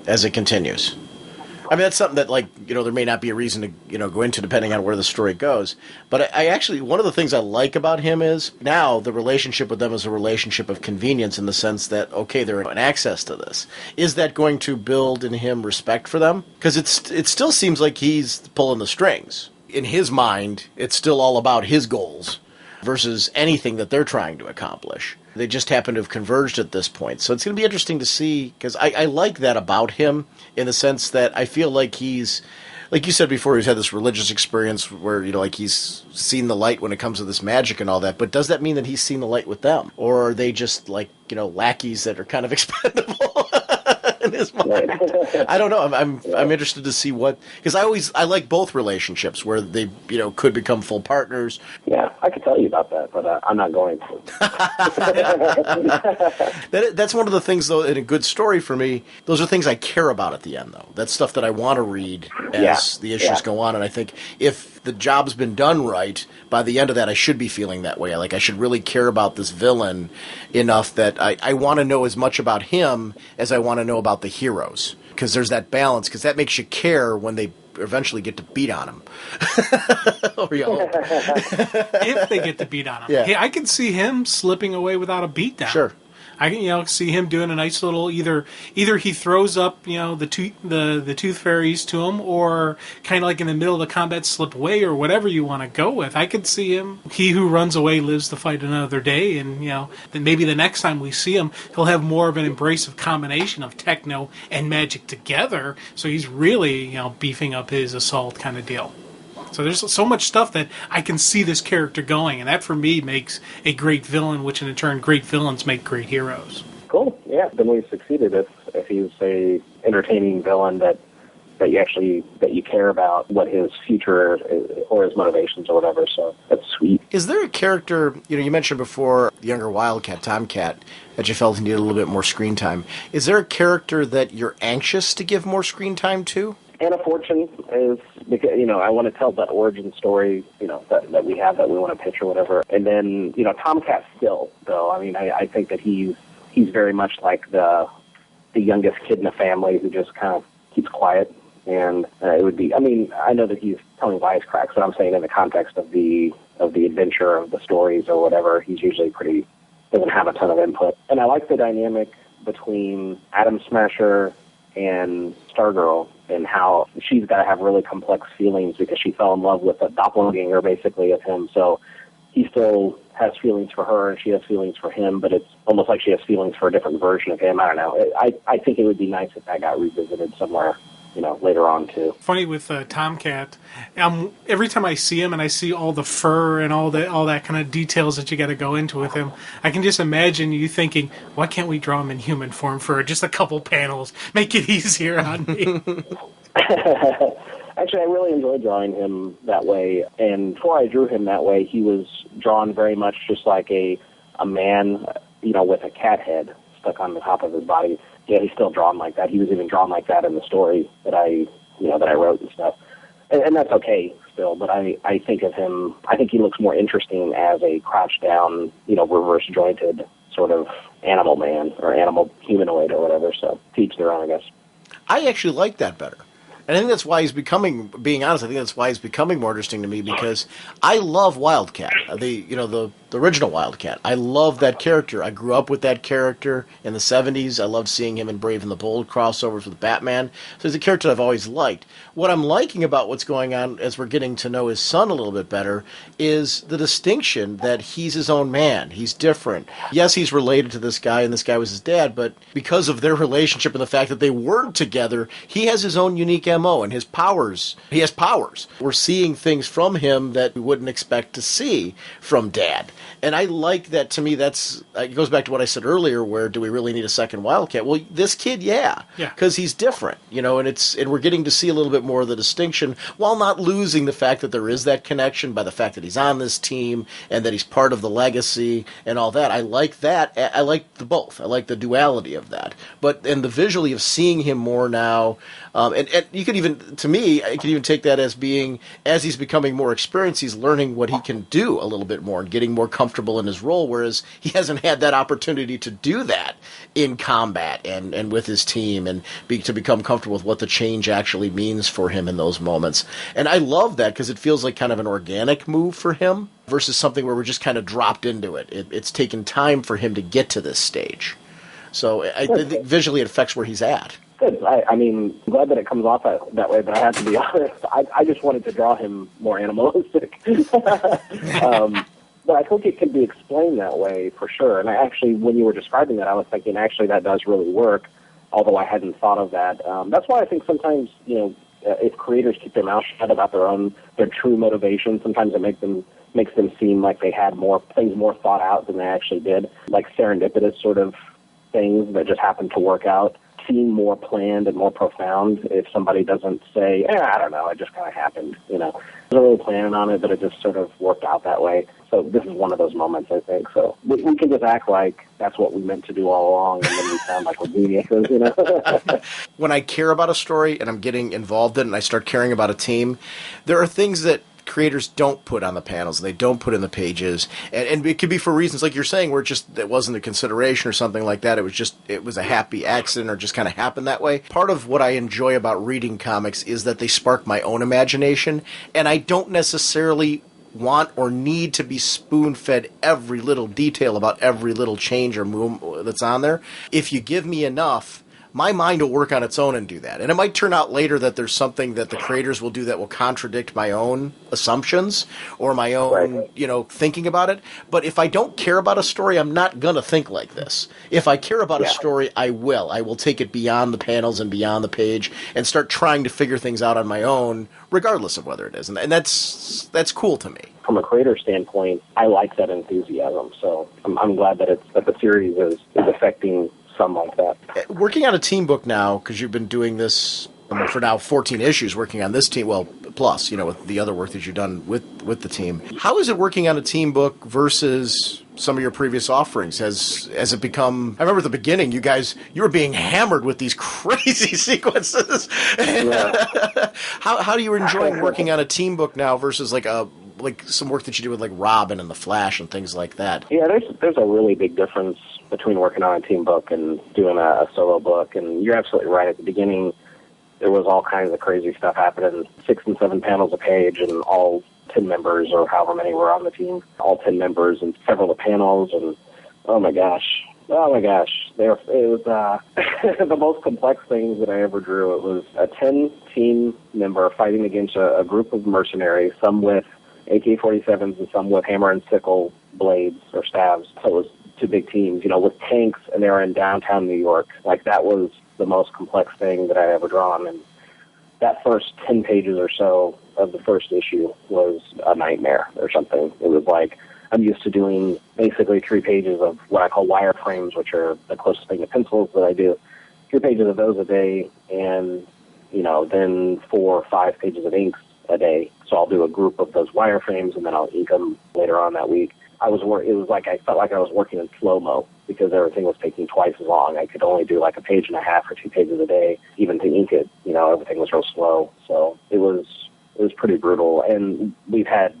[SPEAKER 1] as it continues. I mean, that's something that, like, there may not be a reason to, go into depending on where the story goes. But I actually, one of the things I like about him is now the relationship with them is a relationship of convenience, in the sense that, okay, they're in access to this. Is that going to build in him respect for them? Because it still seems like he's pulling the strings. In his mind, it's still all about his goals versus anything that they're trying to accomplish. They just happen to have converged at this point. So it's going to be interesting to see, because I like that about him, in the sense that I feel like he's, like you said before, he's had this religious experience where, like, he's seen the light when it comes to this magic and all that. But does that mean that he's seen the light with them? Or are they just, like, lackeys that are kind of expendable in his mind? I don't know. I'm interested to see what, because I like both relationships where they, could become full partners.
[SPEAKER 4] Yeah, I could tell you about that, but I'm not going to.
[SPEAKER 1] That's one of the things, though, in a good story for me. Those are things I care about at the end, though. That's stuff that I want to read as the issues go on. And I think if the job's been done right, by the end of that, I should be feeling that way. Like, I should really care about this villain enough that I want to know as much about him as I want to know about the heroes. Because there's that balance, because that makes you care when they eventually get to beat on him. Or you hope.
[SPEAKER 2] If they get to beat on him.
[SPEAKER 1] Yeah.
[SPEAKER 2] Hey, I can see him slipping away without a beatdown.
[SPEAKER 1] Sure.
[SPEAKER 2] I can see him doing a nice little either he throws up the tooth fairies to him, or kind of like in the middle of the combat slip away, or whatever you want to go with. I could see him. He who runs away lives to fight another day, and then maybe the next time we see him, he'll have more of an embracive combination of techno and magic together. So he's really beefing up his assault kind of deal. So there's so much stuff that I can see this character going, and that for me makes a great villain, which in turn great villains make great heroes.
[SPEAKER 4] Cool. Yeah, then we've succeeded if he's a entertaining villain that you care about what his future is, or his motivations or whatever. So that's sweet.
[SPEAKER 1] Is there a character, you mentioned before the younger Wildcat, Tomcat, that you felt needed a little bit more screen time. Is there a character that you're anxious to give more screen time to?
[SPEAKER 4] Anna Fortune is, because, I want to tell that origin story, that we have, that we want to pitch or whatever. And then, Tomcat still, though. I mean, I think that he's very much like the youngest kid in the family who just kind of keeps quiet. And it would be, I know that he's telling wisecracks, but I'm saying in the context of the adventure of the stories or whatever, he's usually doesn't have a ton of input. And I like the dynamic between Atom Smasher and Stargirl, and how she's got to have really complex feelings because she fell in love with a doppelganger, basically, of him. So he still has feelings for her, and she has feelings for him, but it's almost like she has feelings for a different version of him. I don't know. I think it would be nice if that got revisited somewhere, later on, too.
[SPEAKER 2] Funny with Tomcat, every time I see him and I see all the fur and all that kind of details that you got to go into with him, I can just imagine you thinking, why can't we draw him in human form for just a couple panels? Make it easier on me.
[SPEAKER 4] Actually, I really enjoyed drawing him that way. And before I drew him that way, he was drawn very much just like a man, with a cat head stuck on the top of his body. Yeah, he's still drawn like that. He was even drawn like that in the story that I wrote and stuff. And that's okay still, but I think of him, I think he looks more interesting as a crouched down, reverse jointed sort of animal man or animal humanoid or whatever. So to each their own, I guess.
[SPEAKER 1] I actually like that better. And I think that's why being honest, I think that's why he's becoming more interesting to me, because I love Wildcat, the original Wildcat. I love that character. I grew up with that character in the 70s. I loved seeing him in Brave and the Bold crossovers with Batman. So he's a character I've always liked. What I'm liking about what's going on as we're getting to know his son a little bit better is the distinction that he's his own man. He's different. Yes, he's related to this guy, and this guy was his dad, but because of their relationship and the fact that they weren't together, he has his own unique MO and his powers. He has powers. We're seeing things from him that we wouldn't expect to see from Dad. And I like that. To me, it goes back to what I said earlier, where do we really need a second Wildcat? Well, this kid, yeah. Because he's different, and we're getting to see a little bit more of the distinction, while not losing the fact that there is that connection by the fact that he's on this team and that he's part of the legacy and all that. I like that. I like the both. I like the duality of that. And the visually of seeing him more now, and you could even, to me, I could even take that as being, as he's becoming more experienced, he's learning what he can do a little bit more and getting more comfortable in his role, whereas he hasn't had that opportunity to do that in combat and with his team and to become comfortable with what the change actually means for him in those moments. And I love that because it feels like kind of an organic move for him versus something where we're just kind of dropped into it. It's taken time for him to get to this stage. So I think visually it affects where he's at.
[SPEAKER 4] Good. I'm glad that it comes off that way, but I have to be honest. I just wanted to draw him more animalistic. But I think it can be explained that way for sure. And I actually, when you were describing that, I was thinking, actually, that does really work, although I hadn't thought of that. That's why I think sometimes, if creators keep their mouth shut about their true motivation, sometimes it makes them seem like they had things more thought out than they actually did, like serendipitous sort of things that just happened to work out seem more planned and more profound if somebody doesn't say, I don't know, it just kind of happened, I wasn't really planning on it, but it just sort of worked out that way. So this is one of those moments, I think. So we can just act like that's what we meant to do all along, and then we sound like we're geniuses,
[SPEAKER 1] When I care about a story and I'm getting involved in it and I start caring about a team, there are things that creators don't put on the panels and they don't put in the pages, and it could be for reasons like you're saying where it wasn't a consideration or something like that. It was a happy accident or just kind of happened that way. Part of what I enjoy about reading comics is that they spark my own imagination, and I don't necessarily want or need to be spoon-fed every little detail about every little change or move that's on there. If you give me enough, my mind will work on its own and do that. And it might turn out later that there's something that the creators will do that will contradict my own assumptions or my own, thinking about it. But if I don't care about a story, I'm not going to think like this. If I care about a story, I will. I will take it beyond the panels and beyond the page and start trying to figure things out on my own, regardless of whether it is. And that's cool to me.
[SPEAKER 4] From a creator standpoint, I like that enthusiasm. So I'm glad that the series is affecting some like that.
[SPEAKER 1] Working on a team book now, because you've been doing this for now 14 issues, working on this team, well, plus, with the other work that you've done with the team. How is it working on a team book versus some of your previous offerings? Has it become... I remember at the beginning, you were being hammered with these crazy sequences. Yeah. How do you enjoy working on a team book now versus like some work that you do with like Robin and the Flash and things like that?
[SPEAKER 4] Yeah, there's a really big difference between working on a team book and doing a solo book. And you're absolutely right. At the beginning, there was all kinds of crazy stuff happening, 6 and 7 panels a page, and all 10 members or however many were on the team, all 10 members and several of the panels. And oh my gosh, it was the most complex things that I ever drew. It was a 10-team member fighting against a group of mercenaries, some with AK-47s and some with hammer and sickle blades or staves. So it was 2 big teams, with tanks, and they were in downtown New York. Like, that was the most complex thing that I'd ever drawn. And that first 10 pages or so of the first issue was a nightmare or something. It was like, I'm used to doing basically 3 pages of what I call wireframes, which are the closest thing to pencils that I do. 3 pages of those a day, and, then 4 or 5 pages of inks a day. So I'll do a group of those wireframes, and then I'll ink them later on that week. It was like I felt like I was working in slow-mo because everything was taking twice as long. I could only do like a page and a half or 2 pages a day, even to ink it. Everything was real slow. So it was pretty brutal. And we've had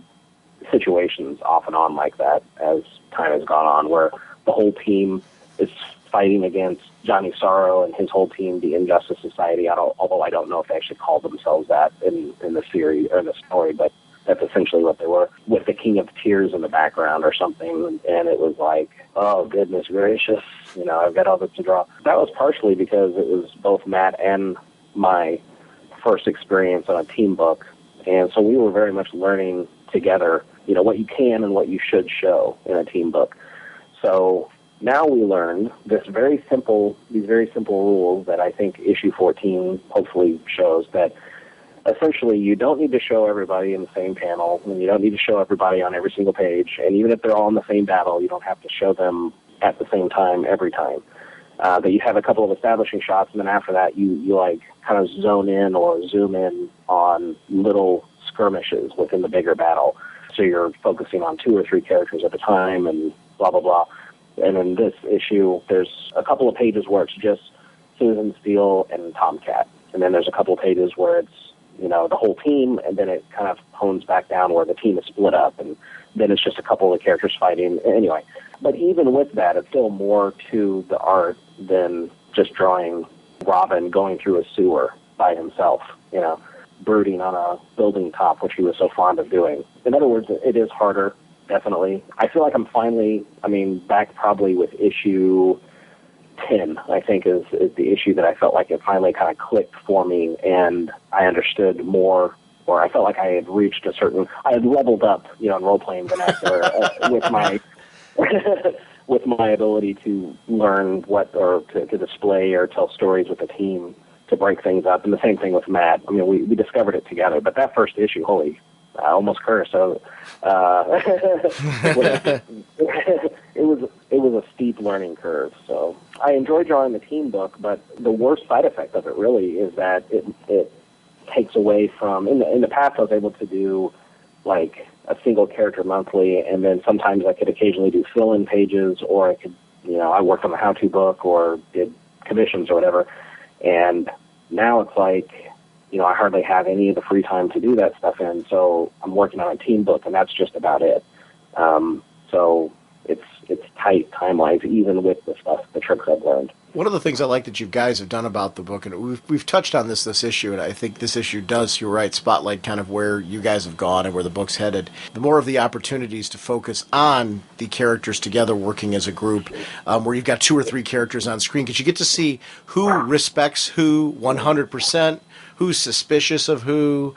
[SPEAKER 4] situations off and on like that as time has gone on, where the whole team is fighting against Johnny Sorrow and his whole team, the Injustice Society. Although I don't know if they actually called themselves that in the series or the story, but that's essentially what they were, with the King of Tears in the background or something. And it was like, oh, goodness gracious, I've got all this to draw. That was partially because it was both Matt and my first experience on a team book. And so we were very much learning together, what you can and what you should show in a team book. So now we learned these very simple rules that I think issue 14 hopefully shows, that essentially you don't need to show everybody in the same panel, and you don't need to show everybody on every single page. And even if they're all in the same battle, you don't have to show them at the same time every time. That you have a couple of establishing shots, and then after that you like kind of zone in or zoom in on little skirmishes within the bigger battle. So you're focusing on 2 or 3 characters at a time and blah, blah, blah. And in this issue, there's a couple of pages where it's just Susan Steele and Tomcat. And then there's a couple of pages where it's, the whole team, and then it kind of hones back down where the team is split up, and then it's just a couple of characters fighting. Anyway, but even with that, it's still more to the art than just drawing Robin going through a sewer by himself, brooding on a building top, which he was so fond of doing. In other words, it is harder, definitely. I feel like I'm finally, back probably with issue 10, I think, is the issue that I felt like it finally kind of clicked for me, and I understood more, or I felt like I had reached I had leveled up, in role-playing vernacular with my with my ability to learn to display or tell stories with a team, to break things up. And the same thing with Matt. We discovered it together, but that first issue, I almost cursed. So, it was a steep learning curve. So I enjoy drawing the team book, but the worst side effect of it really is that it takes away from, in the past I was able to do like a single character monthly, and then sometimes I could occasionally do fill-in pages, or I could, I worked on a how-to book or did commissions or whatever. And now it's like, I hardly have any of the free time to do that stuff in, so I'm working on a team book, and that's just about it. So it's tight time-wise, even with the stuff, the tricks I've learned.
[SPEAKER 1] One of the things I like that you guys have done about the book, and we've touched on this issue, and I think this issue does, you're right, spotlight kind of where you guys have gone and where the book's headed. The more of the opportunities to focus on the characters together working as a group, where you've got 2 or 3 characters on screen, because you get to see who respects who 100%, who's suspicious of who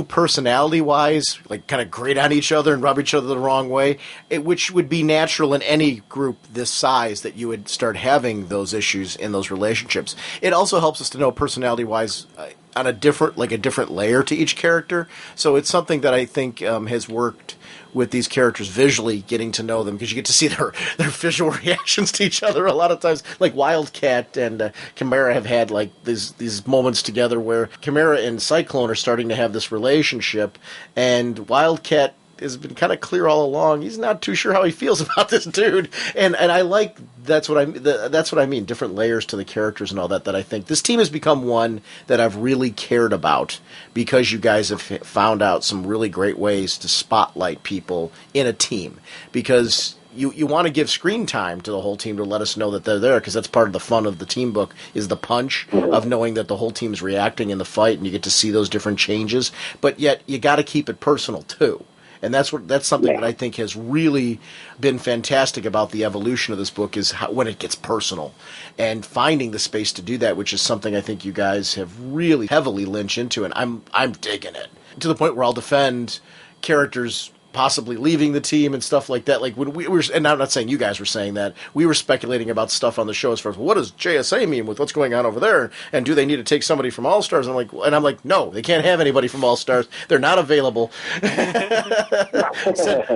[SPEAKER 1] personality-wise, like kind of grate on each other and rub each other the wrong way, which would be natural in any group this size that you would start having those issues in those relationships. It also helps us to know personality-wise on a different layer to each character. So it's something that I think has worked with these characters visually, getting to know them, because you get to see their visual reactions to each other a lot of times. Like Wildcat and Chimera have had like these moments together where Chimera and Cyclone are starting to have this relationship, and Wildcat has been kind of clear all along. He's not too sure how he feels about this dude, and I like that's what I mean. Different layers to the characters and all that. That I think this team has become one that I've really cared about, because you guys have found out some really great ways to spotlight people in a team. Because you want to give screen time to the whole team to let us know that they're there, because that's part of the fun of the team book, is the punch of knowing that the whole team's reacting in the fight, and you get to see those different changes. But yet you got to keep it personal too. And that's something that I think has really been fantastic about the evolution of this book, is when it gets personal, and finding the space to do that, which is something I think you guys have really heavily lynched into, and I'm digging it to the point where I'll defend characters possibly leaving the team and stuff like that. Like when we were, and I'm not saying you guys were saying that, we were speculating about stuff on the show as far as, well, what does JSA mean with what's going on over there, and do they need to take somebody from All Stars? And I'm like, no, they can't have anybody from All Stars. They're not available.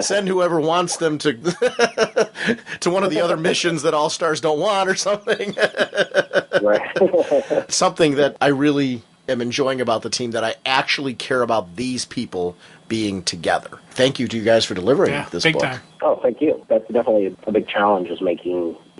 [SPEAKER 1] send whoever wants them to to one of the other missions that All Stars don't want, or something.
[SPEAKER 4] Right.
[SPEAKER 1] Something that I really am enjoying about the team, that I actually care about these people being together. Thank you to you guys for delivering this
[SPEAKER 2] big
[SPEAKER 1] book.
[SPEAKER 2] Time.
[SPEAKER 4] Oh, thank you. That's definitely a big challenge, is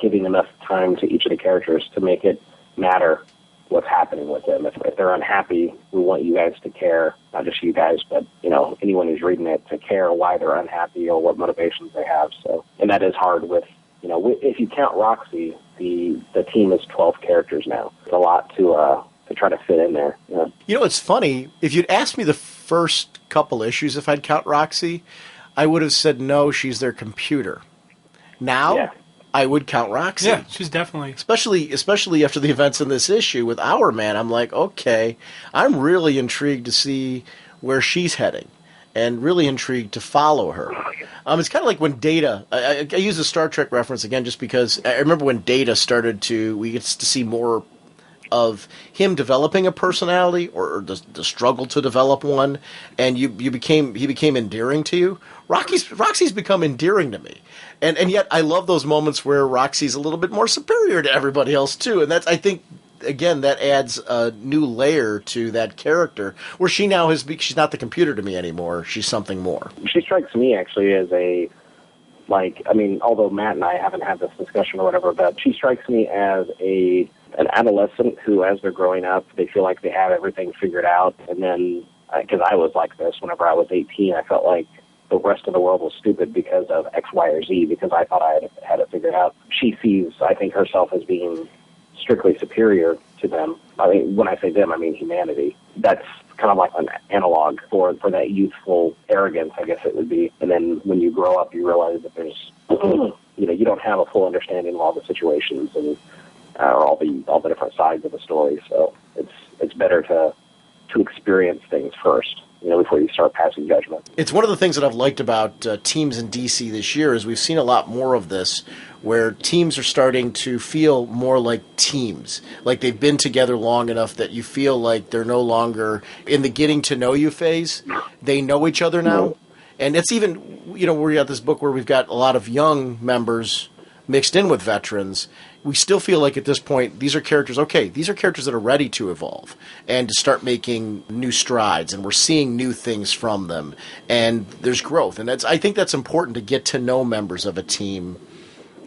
[SPEAKER 4] giving enough time to each of the characters to make it matter what's happening with them. If they're unhappy, we want you guys to care, not just you guys, but anyone who's reading it, to care why they're unhappy or what motivations they have. So, and that is hard with, if you count Roxy, the team is 12 characters now. It's a lot to try to fit in there.
[SPEAKER 1] It's funny. If you'd asked me the first couple issues if I'd count Roxy, I would have said no, she's their computer. Now, I would count Roxy.
[SPEAKER 2] Yeah, she's definitely...
[SPEAKER 1] Especially after the events in this issue with Our Man, I'm like, okay, I'm really intrigued to see where she's heading, and really intrigued to follow her. It's kind of like when Data... I use a Star Trek reference again just because I remember when Data we get to see more of him developing a personality, or the struggle to develop one, and he became endearing to you. Roxy's become endearing to me, and yet I love those moments where Roxy's a little bit more superior to everybody else too, and that's, I think, again, that adds a new layer to that character, where she now she's not the computer to me anymore. She's something more.
[SPEAKER 4] She strikes me actually as although Matt and I haven't had this discussion or whatever, but she strikes me as an adolescent who, as they're growing up, they feel like they have everything figured out. And then, because I was like this whenever I was 18, I felt like the rest of the world was stupid because of X, Y, or Z, because I thought I had it figured out. She sees, I think, herself as being strictly superior to them. I mean, when I say them, I mean humanity. That's kind of like an analog for that youthful arrogance, I guess it would be. And then when you grow up, you realize that there's, you don't have a full understanding of all the situations and all the different sides of the story. So it's better to experience things first, before you start passing judgment.
[SPEAKER 1] It's one of the things that I've liked about teams in DC this year, is we've seen a lot more of this, where teams are starting to feel more like teams, like they've been together long enough that you feel like they're no longer in the getting to know you phase. They know each other now. And it's even, we're at this book where we've got a lot of young members mixed in with veterans. We still feel like at this point, these are characters that are ready to evolve and to start making new strides, and we're seeing new things from them, and there's growth. And I think that's important, to get to know members of a team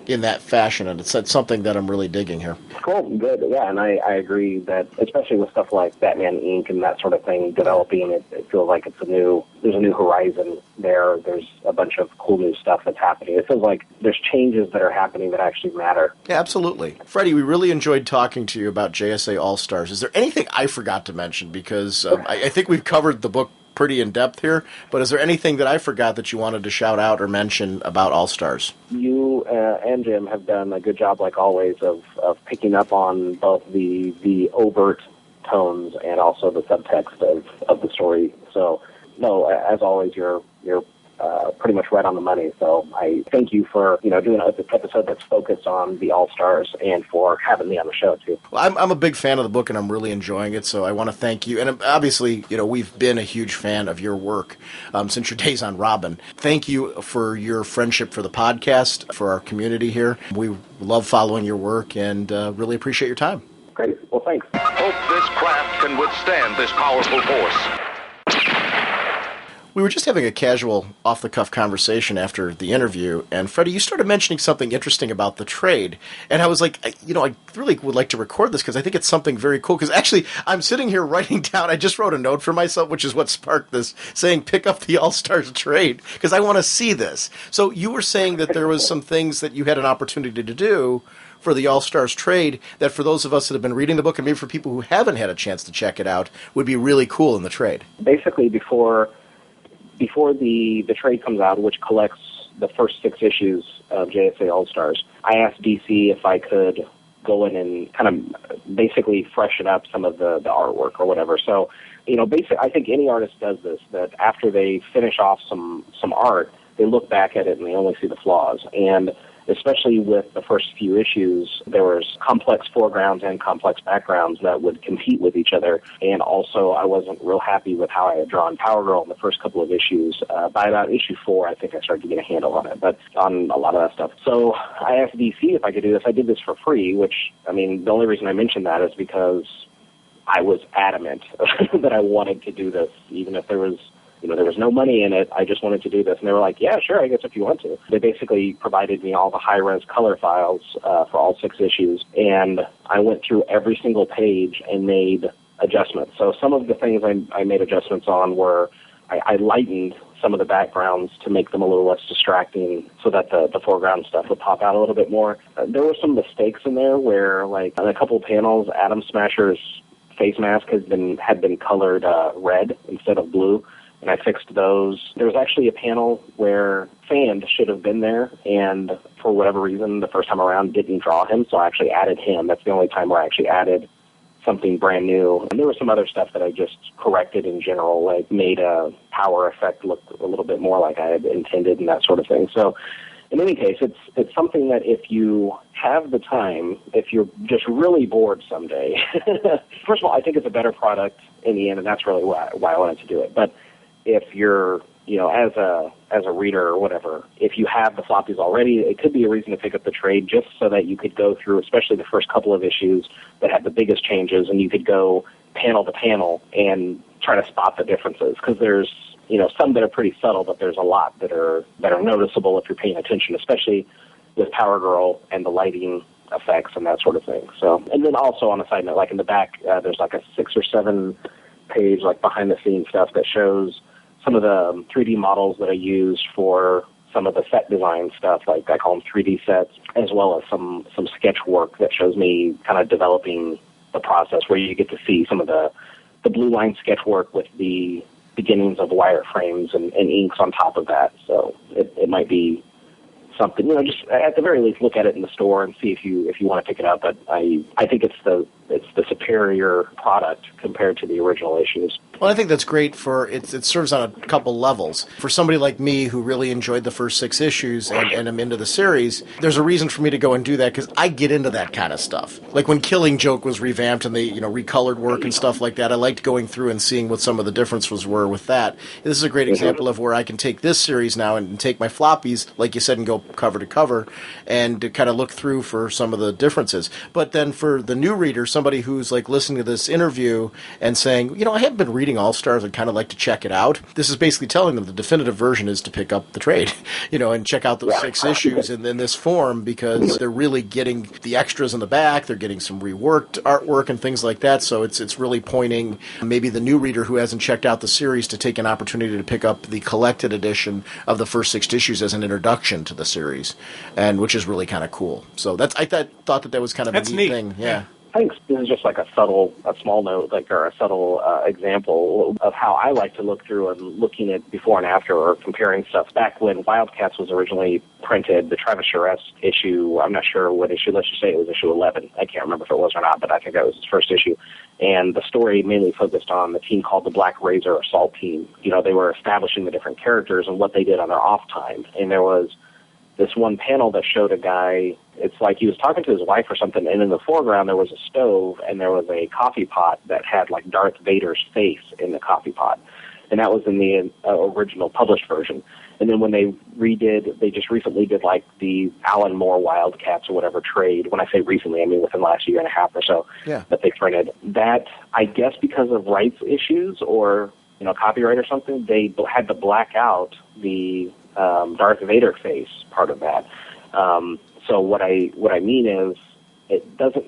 [SPEAKER 1] in that fashion, and it's something that I'm really digging here.
[SPEAKER 4] Cool, good, yeah, and I agree that, especially with stuff like Batman Inc. and that sort of thing developing, it feels like there's a new horizon there. There's a bunch of cool new stuff that's happening. It feels like there's changes that are happening that actually matter.
[SPEAKER 1] Yeah, absolutely. Freddie, we really enjoyed talking to you about JSA All Stars. Is there anything I forgot to mention? Because I think we've covered the book pretty in depth here, but is there anything that I forgot that you wanted to shout out or mention about All Stars?
[SPEAKER 4] You and Jim have done a good job, like always, of picking up on both the overt tones and also the subtext of the story. So, no, as always, you're pretty much right on the money. So I thank you for doing an episode that's focused on the All Stars and for having me on the show too.
[SPEAKER 1] Well, I'm a big fan of the book and I'm really enjoying it. So I want to thank you. And obviously, we've been a huge fan of your work since your days on Robin. Thank you for your friendship for the podcast, for our community here. We love following your work and really appreciate your time.
[SPEAKER 4] Great. Well, thanks.
[SPEAKER 3] Hope this craft can withstand this powerful force.
[SPEAKER 1] We were just having a casual, off-the-cuff conversation after the interview, and Freddie, you started mentioning something interesting about the trade, and I was like, I really would like to record this because I think it's something very cool, because actually, I'm sitting here writing down, I just wrote a note for myself, which is what sparked this, saying pick up the All-Stars trade, because I want to see this. So you were saying that there was some things that you had an opportunity to do for the All-Stars trade that for those of us that have been reading the book, and maybe for people who haven't had a chance to check it out, would be really cool in the trade.
[SPEAKER 4] Basically, before the trade comes out, which collects the first 6 issues of JSA All Stars, I asked DC if I could go in and kind of basically freshen up some of the artwork or whatever. So, basically, I think any artist does this, that after they finish off some art, they look back at it and they only see the flaws. And especially with the first few issues, there was complex foregrounds and complex backgrounds that would compete with each other. And also, I wasn't real happy with how I had drawn Power Girl in the first couple of issues. By about issue 4, I think I started to get a handle on it, but on a lot of that stuff. So I asked DC if I could do this. I did this for free, which, the only reason I mentioned that is because I was adamant that I wanted to do this, even if there was no money in it. I just wanted to do this. And they were like, yeah, sure, I guess if you want to. They basically provided me all the high-res color files for all 6 issues, and I went through every single page and made adjustments. So some of the things I made adjustments on were I lightened some of the backgrounds to make them a little less distracting so that the foreground stuff would pop out a little bit more. There were some mistakes in there where, like, on a couple of panels, Atom Smasher's face mask had been colored red instead of blue, and I fixed those. There was actually a panel where Fand should have been there, and for whatever reason, the first time around didn't draw him, so I actually added him. That's the only time where I actually added something brand new. And there was some other stuff that I just corrected in general, like made a power effect look a little bit more like I had intended and that sort of thing. So in any case, it's something that if you have the time, if you're just really bored someday, first of all, I think it's a better product in the end, and that's really why I wanted to do it. But if you're, as a reader or whatever, if you have the floppies already, it could be a reason to pick up the trade just so that you could go through, especially the first couple of issues that have the biggest changes, and you could go panel to panel and try to spot the differences, because there's some that are pretty subtle, but there's a lot that are noticeable if you're paying attention, especially with Power Girl and the lighting effects and that sort of thing. So, and then also on a side note, like in the back, there's like a 6 or 7 page like behind the scenes stuff that shows some of the 3D models that I used for some of the set design stuff, like I call them 3D sets, as well as some sketch work that shows me kind of developing the process, where you get to see some of the blue line sketch work with the beginnings of wireframes and inks on top of that. So it might be something, just at the very least look at it in the store and see if you want to pick it up. But I think it's the superior product compared to the original issues.
[SPEAKER 1] Well, I think that's great for it serves on a couple levels. For somebody like me who really enjoyed the first 6 issues and am into the series, there's a reason for me to go and do that, because I get into that kind of stuff. Like when Killing Joke was revamped and they recolored work and stuff like that, I liked going through and seeing what some of the differences were with that. This is a great example of where I can take this series now and take my floppies, like you said, and go cover to cover, and to kind of look through for some of the differences. But then for the new reader, somebody who's like listening to this interview and saying, I haven't been reading All Stars, I'd kind of like to check it out. This is basically telling them the definitive version is to pick up the trade, and check out those 6 issues in this form, because they're really getting the extras in the back, they're getting some reworked artwork and things like that. So it's really pointing maybe the new reader who hasn't checked out the series to take an opportunity to pick up the collected edition of the first 6 issues as an introduction to the series, and which is really kind of cool. So I thought that was kind of a neat thing. Yeah.
[SPEAKER 4] I think this is just like a small note, or a subtle example of how I like to look through and looking at before and after, or comparing stuff. Back when Wildcats was originally printed, the Travis Charest issue, I'm not sure what issue, let's just say it was issue 11. I can't remember if it was or not, but I think that was his first issue. And the story mainly focused on the team called the Black Razor Assault Team. They were establishing the different characters and what they did on their off time. And there was this one panel that showed a guy, it's like he was talking to his wife or something, and in the foreground there was a stove, and there was a coffee pot that had like Darth Vader's face in the coffee pot. And that was in the original published version. And then when they just recently did like the Alan Moore Wildcats or whatever trade. When I say recently, I mean within the last year and a half or so, that they printed. That, I guess because of rights issues or, copyright or something, they had to black out the Darth Vader face part of that. So what I mean is, it doesn't,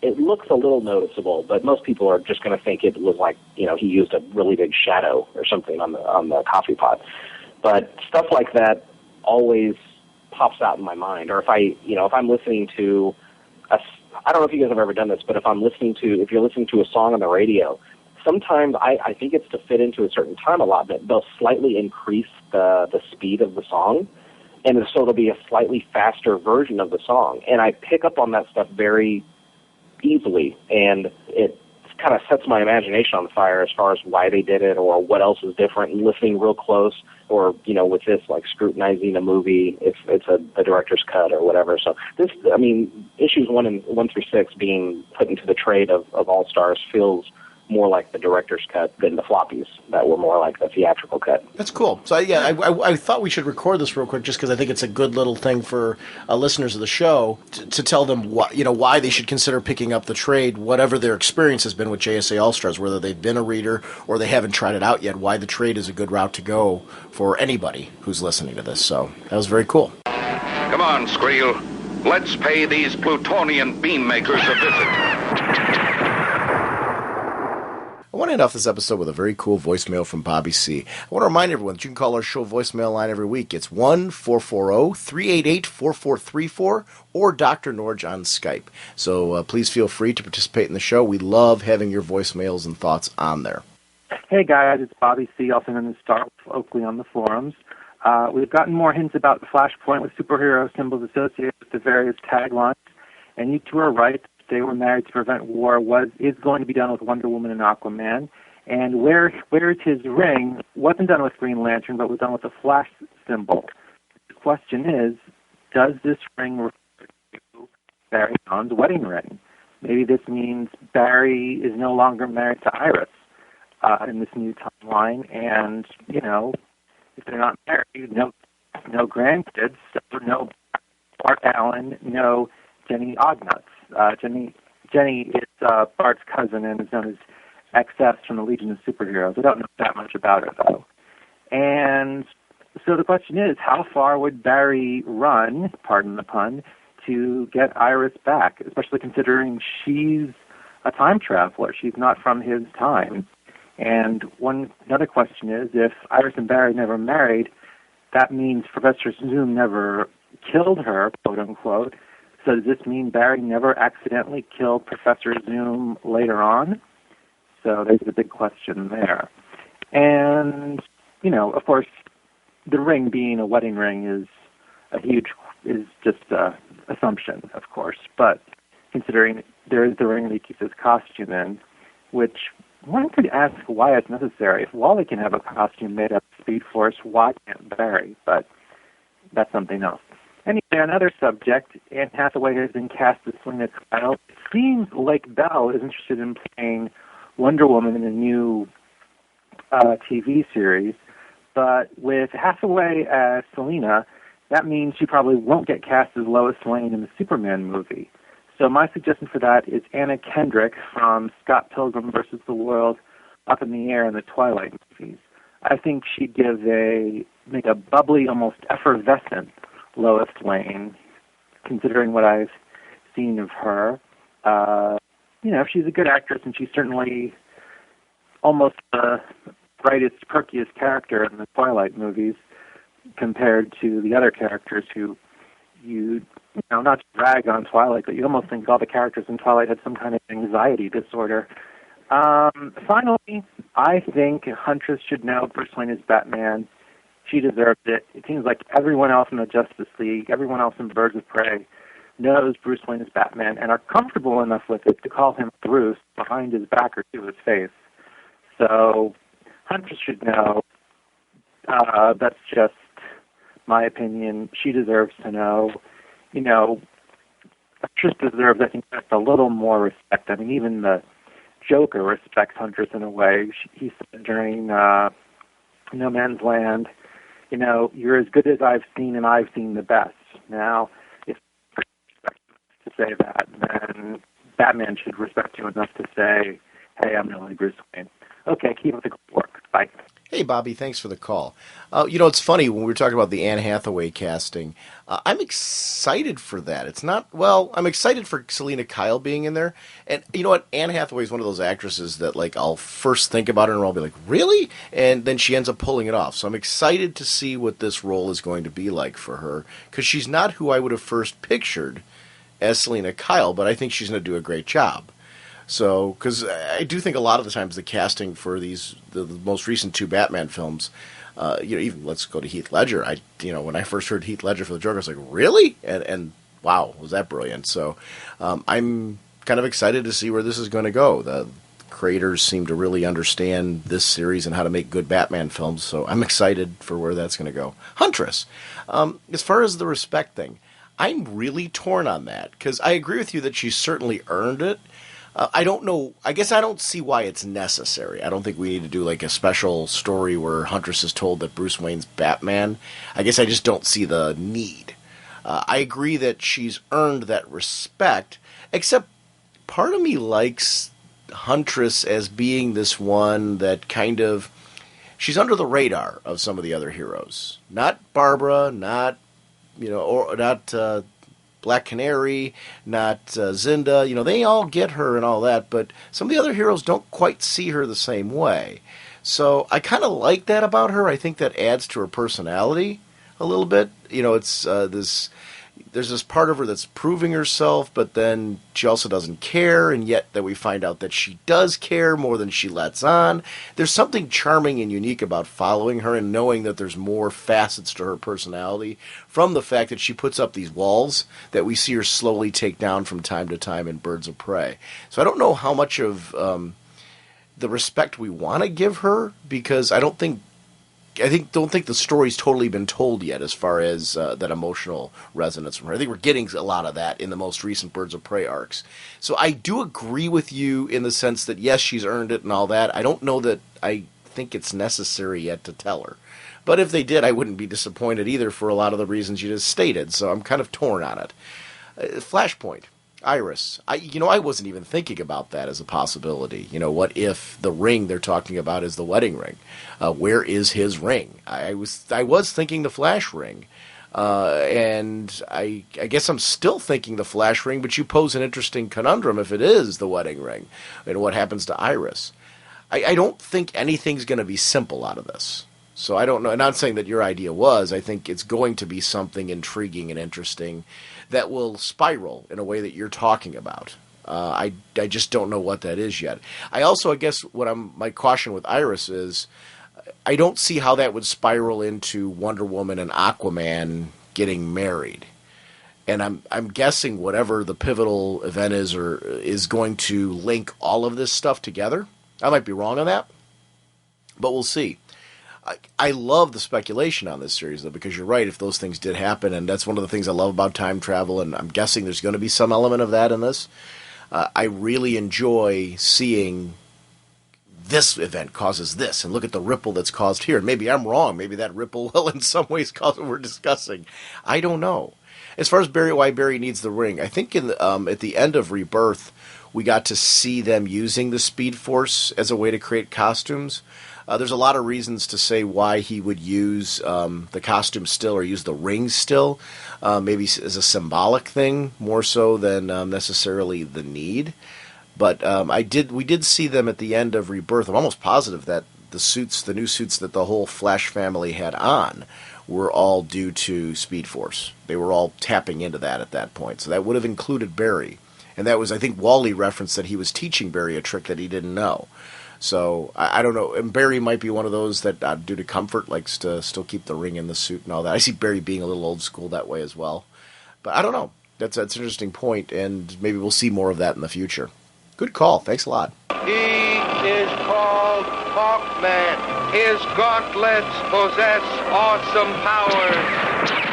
[SPEAKER 4] it looks a little noticeable, but most people are just going to think it was like, he used a really big shadow or something on the coffee pot. But stuff like that always pops out in my mind. Or if I'm listening to I don't know if you guys have ever done this, but if you're listening to a song on the radio, sometimes I think it's to fit into a certain time allotment. They'll slightly increase the speed of the song, and so it'll be a slightly faster version of the song. And I pick up on that stuff very easily, and it kind of sets my imagination on fire as far as why they did it or what else is different, and listening real close, or with this, like scrutinizing a movie if it's a director's cut or whatever. So this, issues 1 through 6 being put into the trade of All Stars feels more like the director's cut than the floppies that were more like the theatrical cut.
[SPEAKER 1] That's cool. So I thought we should record this real quick just because I think it's a good little thing for listeners of the show to tell them why they should consider picking up the trade, whatever their experience has been with JSA All Stars, whether they've been a reader or they haven't tried it out yet, why the trade is a good route to go for anybody who's listening to this. So that was very cool.
[SPEAKER 3] Come on, Skreel. Let's pay these Plutonian beam makers a visit.
[SPEAKER 1] I want to end off this episode with a very cool voicemail from Bobby C. I want to remind everyone that you can call our show voicemail line every week. It's 1-440-388-4434 or Dr. Norge on Skype. So please feel free to participate in the show. We love having your voicemails and thoughts on there.
[SPEAKER 5] Hey guys, it's Bobby C., also known as Star with Oakley on the forums. We've gotten more hints about the Flashpoint with superhero symbols associated with the various taglines, and you two are right. They Were Married to Prevent War is going to be done with Wonder Woman and Aquaman. And where is his ring wasn't done with Green Lantern, but was done with the Flash symbol. The question is, does this ring refer to Barry Allen's wedding ring? Maybe this means Barry is no longer married to Iris in this new timeline. And, if they're not married, no grandkids, so no Bart Allen, no Jenny Ognuts. Jenny is Bart's cousin and is known as XS from the Legion of Superheroes. I don't know that much about her, though. And so the question is, how far would Barry run, pardon the pun, to get Iris back, especially considering she's a time traveler. She's not from his time. And another question is, if Iris and Barry never married, that means Professor Zoom never killed her, quote unquote. So does this mean Barry never accidentally killed Professor Zoom later on? So there's a big question there. And, of course, the ring being a wedding ring is just an assumption, of course. But considering there is the ring that he keeps his costume in, which one could ask why it's necessary. If Wally can have a costume made up of Speed Force, why can't Barry? But that's something else. Anyway, another subject, Anne Hathaway has been cast as Selena Kyle. It seems like Bell is interested in playing Wonder Woman in a new TV series, but with Hathaway as Selena, that means she probably won't get cast as Lois Lane in the Superman movie. So my suggestion for that is Anna Kendrick from Scott Pilgrim versus the World, Up in the Air, and the Twilight movies. I think she'd make a bubbly, almost effervescent Lois Lane, considering what I've seen of her. She's a good actress, and she's certainly almost the brightest, perkiest character in the Twilight movies compared to the other characters who not to drag on Twilight, but you almost think all the characters in Twilight had some kind of anxiety disorder. Finally, I think Huntress should know Bruce Wayne is Batman. She deserves it. It seems like everyone else in the Justice League, everyone else in Birds of Prey, knows Bruce Wayne is Batman and are comfortable enough with it to call him Bruce behind his back or to his face. So Huntress should know. That's just my opinion. She deserves to know. Huntress deserves, I think, just a little more respect. I mean, even the Joker respects Huntress in a way. He said during No Man's Land, you're as good as I've seen, and I've seen the best. Now, if you respect to say that, then Batman should respect you enough to say, hey, I'm really Bruce Wayne. Okay, keep up the good work. Bye.
[SPEAKER 1] Hey, Bobby, thanks for the call. It's funny, when we were talking about the Anne Hathaway casting, I'm excited for that. I'm excited for Selena Kyle being in there. And you know what? Anne Hathaway is one of those actresses that, I'll first think about her and I'll be like, really? And then she ends up pulling it off. So I'm excited to see what this role is going to be like for her, because she's not who I would have first pictured as Selena Kyle, but I think she's going to do a great job. So, because I do think a lot of the times the casting for the most recent two Batman films, even let's go to Heath Ledger. When I first heard Heath Ledger for the Joker, I was like, really? And wow, was that brilliant? So, I'm kind of excited to see where this is going to go. The creators seem to really understand this series and how to make good Batman films. So, I'm excited for where that's going to go. Huntress, as far as the respect thing, I'm really torn on that, because I agree with you that she's certainly earned it. I don't know. I guess I don't see why it's necessary. I don't think we need to do a special story where Huntress is told that Bruce Wayne's Batman. I guess I just don't see the need. I agree that she's earned that respect, except part of me likes Huntress as being this one that kind of, she's under the radar of some of the other heroes. Not Barbara, not Black Canary, not Zinda. They all get her and all that, but some of the other heroes don't quite see her the same way. So I kind of like that about her. I think that adds to her personality a little bit. It's there's this part of her that's proving herself, but then she also doesn't care, and yet that we find out that she does care more than she lets on. There's something charming and unique about following her and knowing that there's more facets to her personality from the fact that she puts up these walls that we see her slowly take down from time to time in Birds of Prey. So I don't know how much of the respect we want to give her, because I don't think the story's totally been told yet as far as that emotional resonance from her. I think we're getting a lot of that in the most recent Birds of Prey arcs. So I do agree with you in the sense that, yes, she's earned it and all that. I don't know that I think it's necessary yet to tell her. But if they did, I wouldn't be disappointed either for a lot of the reasons you just stated. So I'm kind of torn on it. Flashpoint. Iris. I wasn't even thinking about that as a possibility. What if the ring they're talking about is the wedding ring? Where is his ring? I was thinking the Flash ring. And I guess I'm still thinking the Flash ring, but you pose an interesting conundrum if it is the wedding ring. And what happens to Iris? I don't think anything's going to be simple out of this. So I don't know. I'm not saying that your idea was. I think it's going to be something intriguing and interesting that will spiral in a way that you're talking about. I just don't know what that is yet. I guess my caution with Iris is I don't see how that would spiral into Wonder Woman and Aquaman getting married. And I'm guessing whatever the pivotal event is going to link all of this stuff together. I might be wrong on that, but we'll see. I love the speculation on this series, though, because you're right, if those things did happen, and that's one of the things I love about time travel, and I'm guessing there's going to be some element of that in this. I really enjoy seeing this event causes this, and look at the ripple that's caused here. And maybe I'm wrong. Maybe that ripple will in some ways cause what we're discussing. I don't know. As far as why Barry needs the ring, I think at the end of Rebirth, we got to see them using the Speed Force as a way to create costumes. There's a lot of reasons to say why he would use the costume still or use the ring still, maybe as a symbolic thing more so than necessarily the need. But we did see them at the end of Rebirth. I'm almost positive that the new suits that the whole Flash family had on were all due to Speed Force. They were all tapping into that at that point. So that would have included Barry. And that was, I think, Wally referenced that he was teaching Barry a trick that he didn't know. So, I don't know. And Barry might be one of those that, due to comfort, likes to still keep the ring in the suit and all that. I see Barry being a little old school that way as well. But I don't know. That's an interesting point, and maybe we'll see more of that in the future. Good call. Thanks a lot.
[SPEAKER 3] He is called Hawkman. His gauntlets possess awesome powers.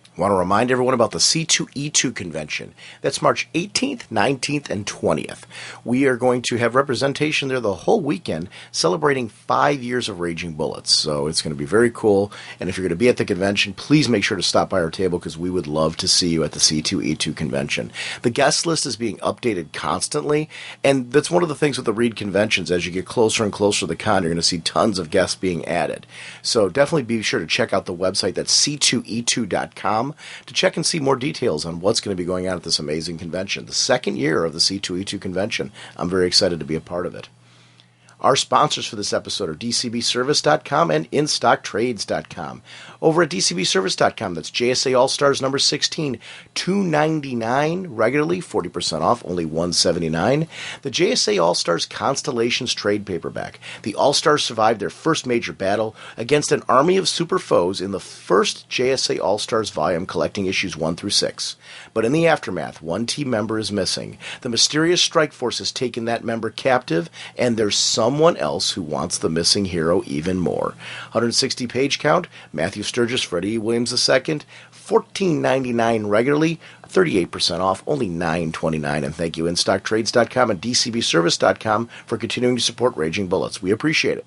[SPEAKER 1] I want to remind everyone about the C2E2 convention. That's March 18th, 19th, and 20th. We are going to have representation there the whole weekend, celebrating 5 years of Raging Bullets. So it's going to be very cool. And if you're going to be at the convention, please make sure to stop by our table because we would love to see you at the C2E2 convention. The guest list is being updated constantly, and that's one of the things with the Reed conventions. As you get closer and closer to the con, you're going to see tons of guests being added. So definitely be sure to check out the website. That's c2e2.com. to check and see more details on what's going to be going on at this amazing convention. The second year of the C2E2 convention. I'm very excited to be a part of it. Our sponsors for this episode are DCBService.com and InStockTrades.com. Over at DCBService.com, that's JSA All Stars number 16, $299 regularly, 40% off, only $179. The JSA All Stars Constellations trade paperback. The All Stars survived their first major battle against an army of super foes in the first JSA All Stars volume, collecting issues 1 through 6. But in the aftermath, one team member is missing. The mysterious strike force has taken that member captive, and there's someone else who wants the missing hero even more. 160 page count, Matthew Sturgis, Freddie E. Williams II, $14.99 regularly, 38% off, only $9.29. And thank you, InStockTrades.com and DCBService.com for continuing to support Raging Bullets. We appreciate it.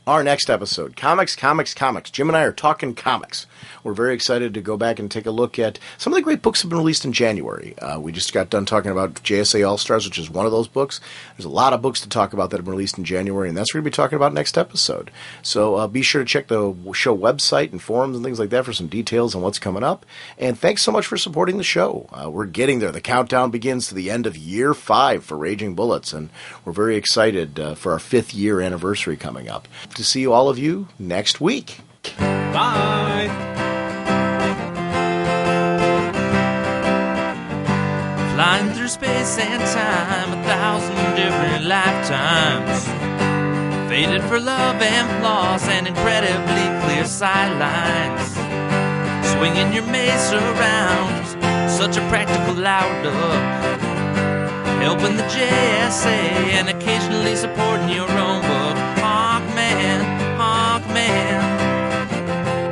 [SPEAKER 1] Our next episode, Comics. Jim and I are talking comics. We're very excited to go back and take a look at some of the great books that have been released in January. We just got done talking about JSA All Stars, which is one of those books. There's a lot of books to talk about that have been released in January, and that's what we're going to be talking about next episode. So be sure to check the show website and forums and things like that for some details on what's coming up. And thanks so much for supporting the show. We're getting there. The countdown begins to the end of year 5 for Raging Bullets, and we're very excited for our 5th year anniversary coming up. To see all of you next week.
[SPEAKER 2] Bye.
[SPEAKER 6] Flying through space and time, 1,000 different lifetimes. Fated for love and loss and incredibly clear sightlines. Swinging your mace around, such a practical outlook. Helping the JSA and occasionally supporting your own book. Hawkman,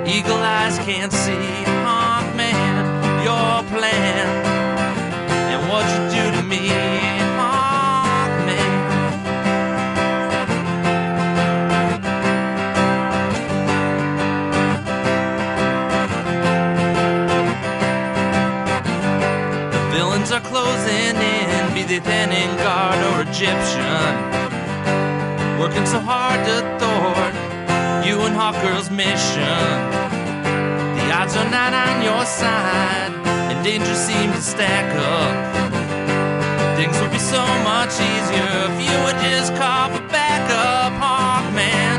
[SPEAKER 6] eagle eyes can't see. Hawkman, your plan and what you do to me. Hawkman. The villains are closing in, be they Thanon Guard or Egyptian. Working so hard to thwart you and Hawkgirl's mission. The odds are not on your side, and danger seems to stack up. Things would be so much easier if you would just call for backup, Hawkman.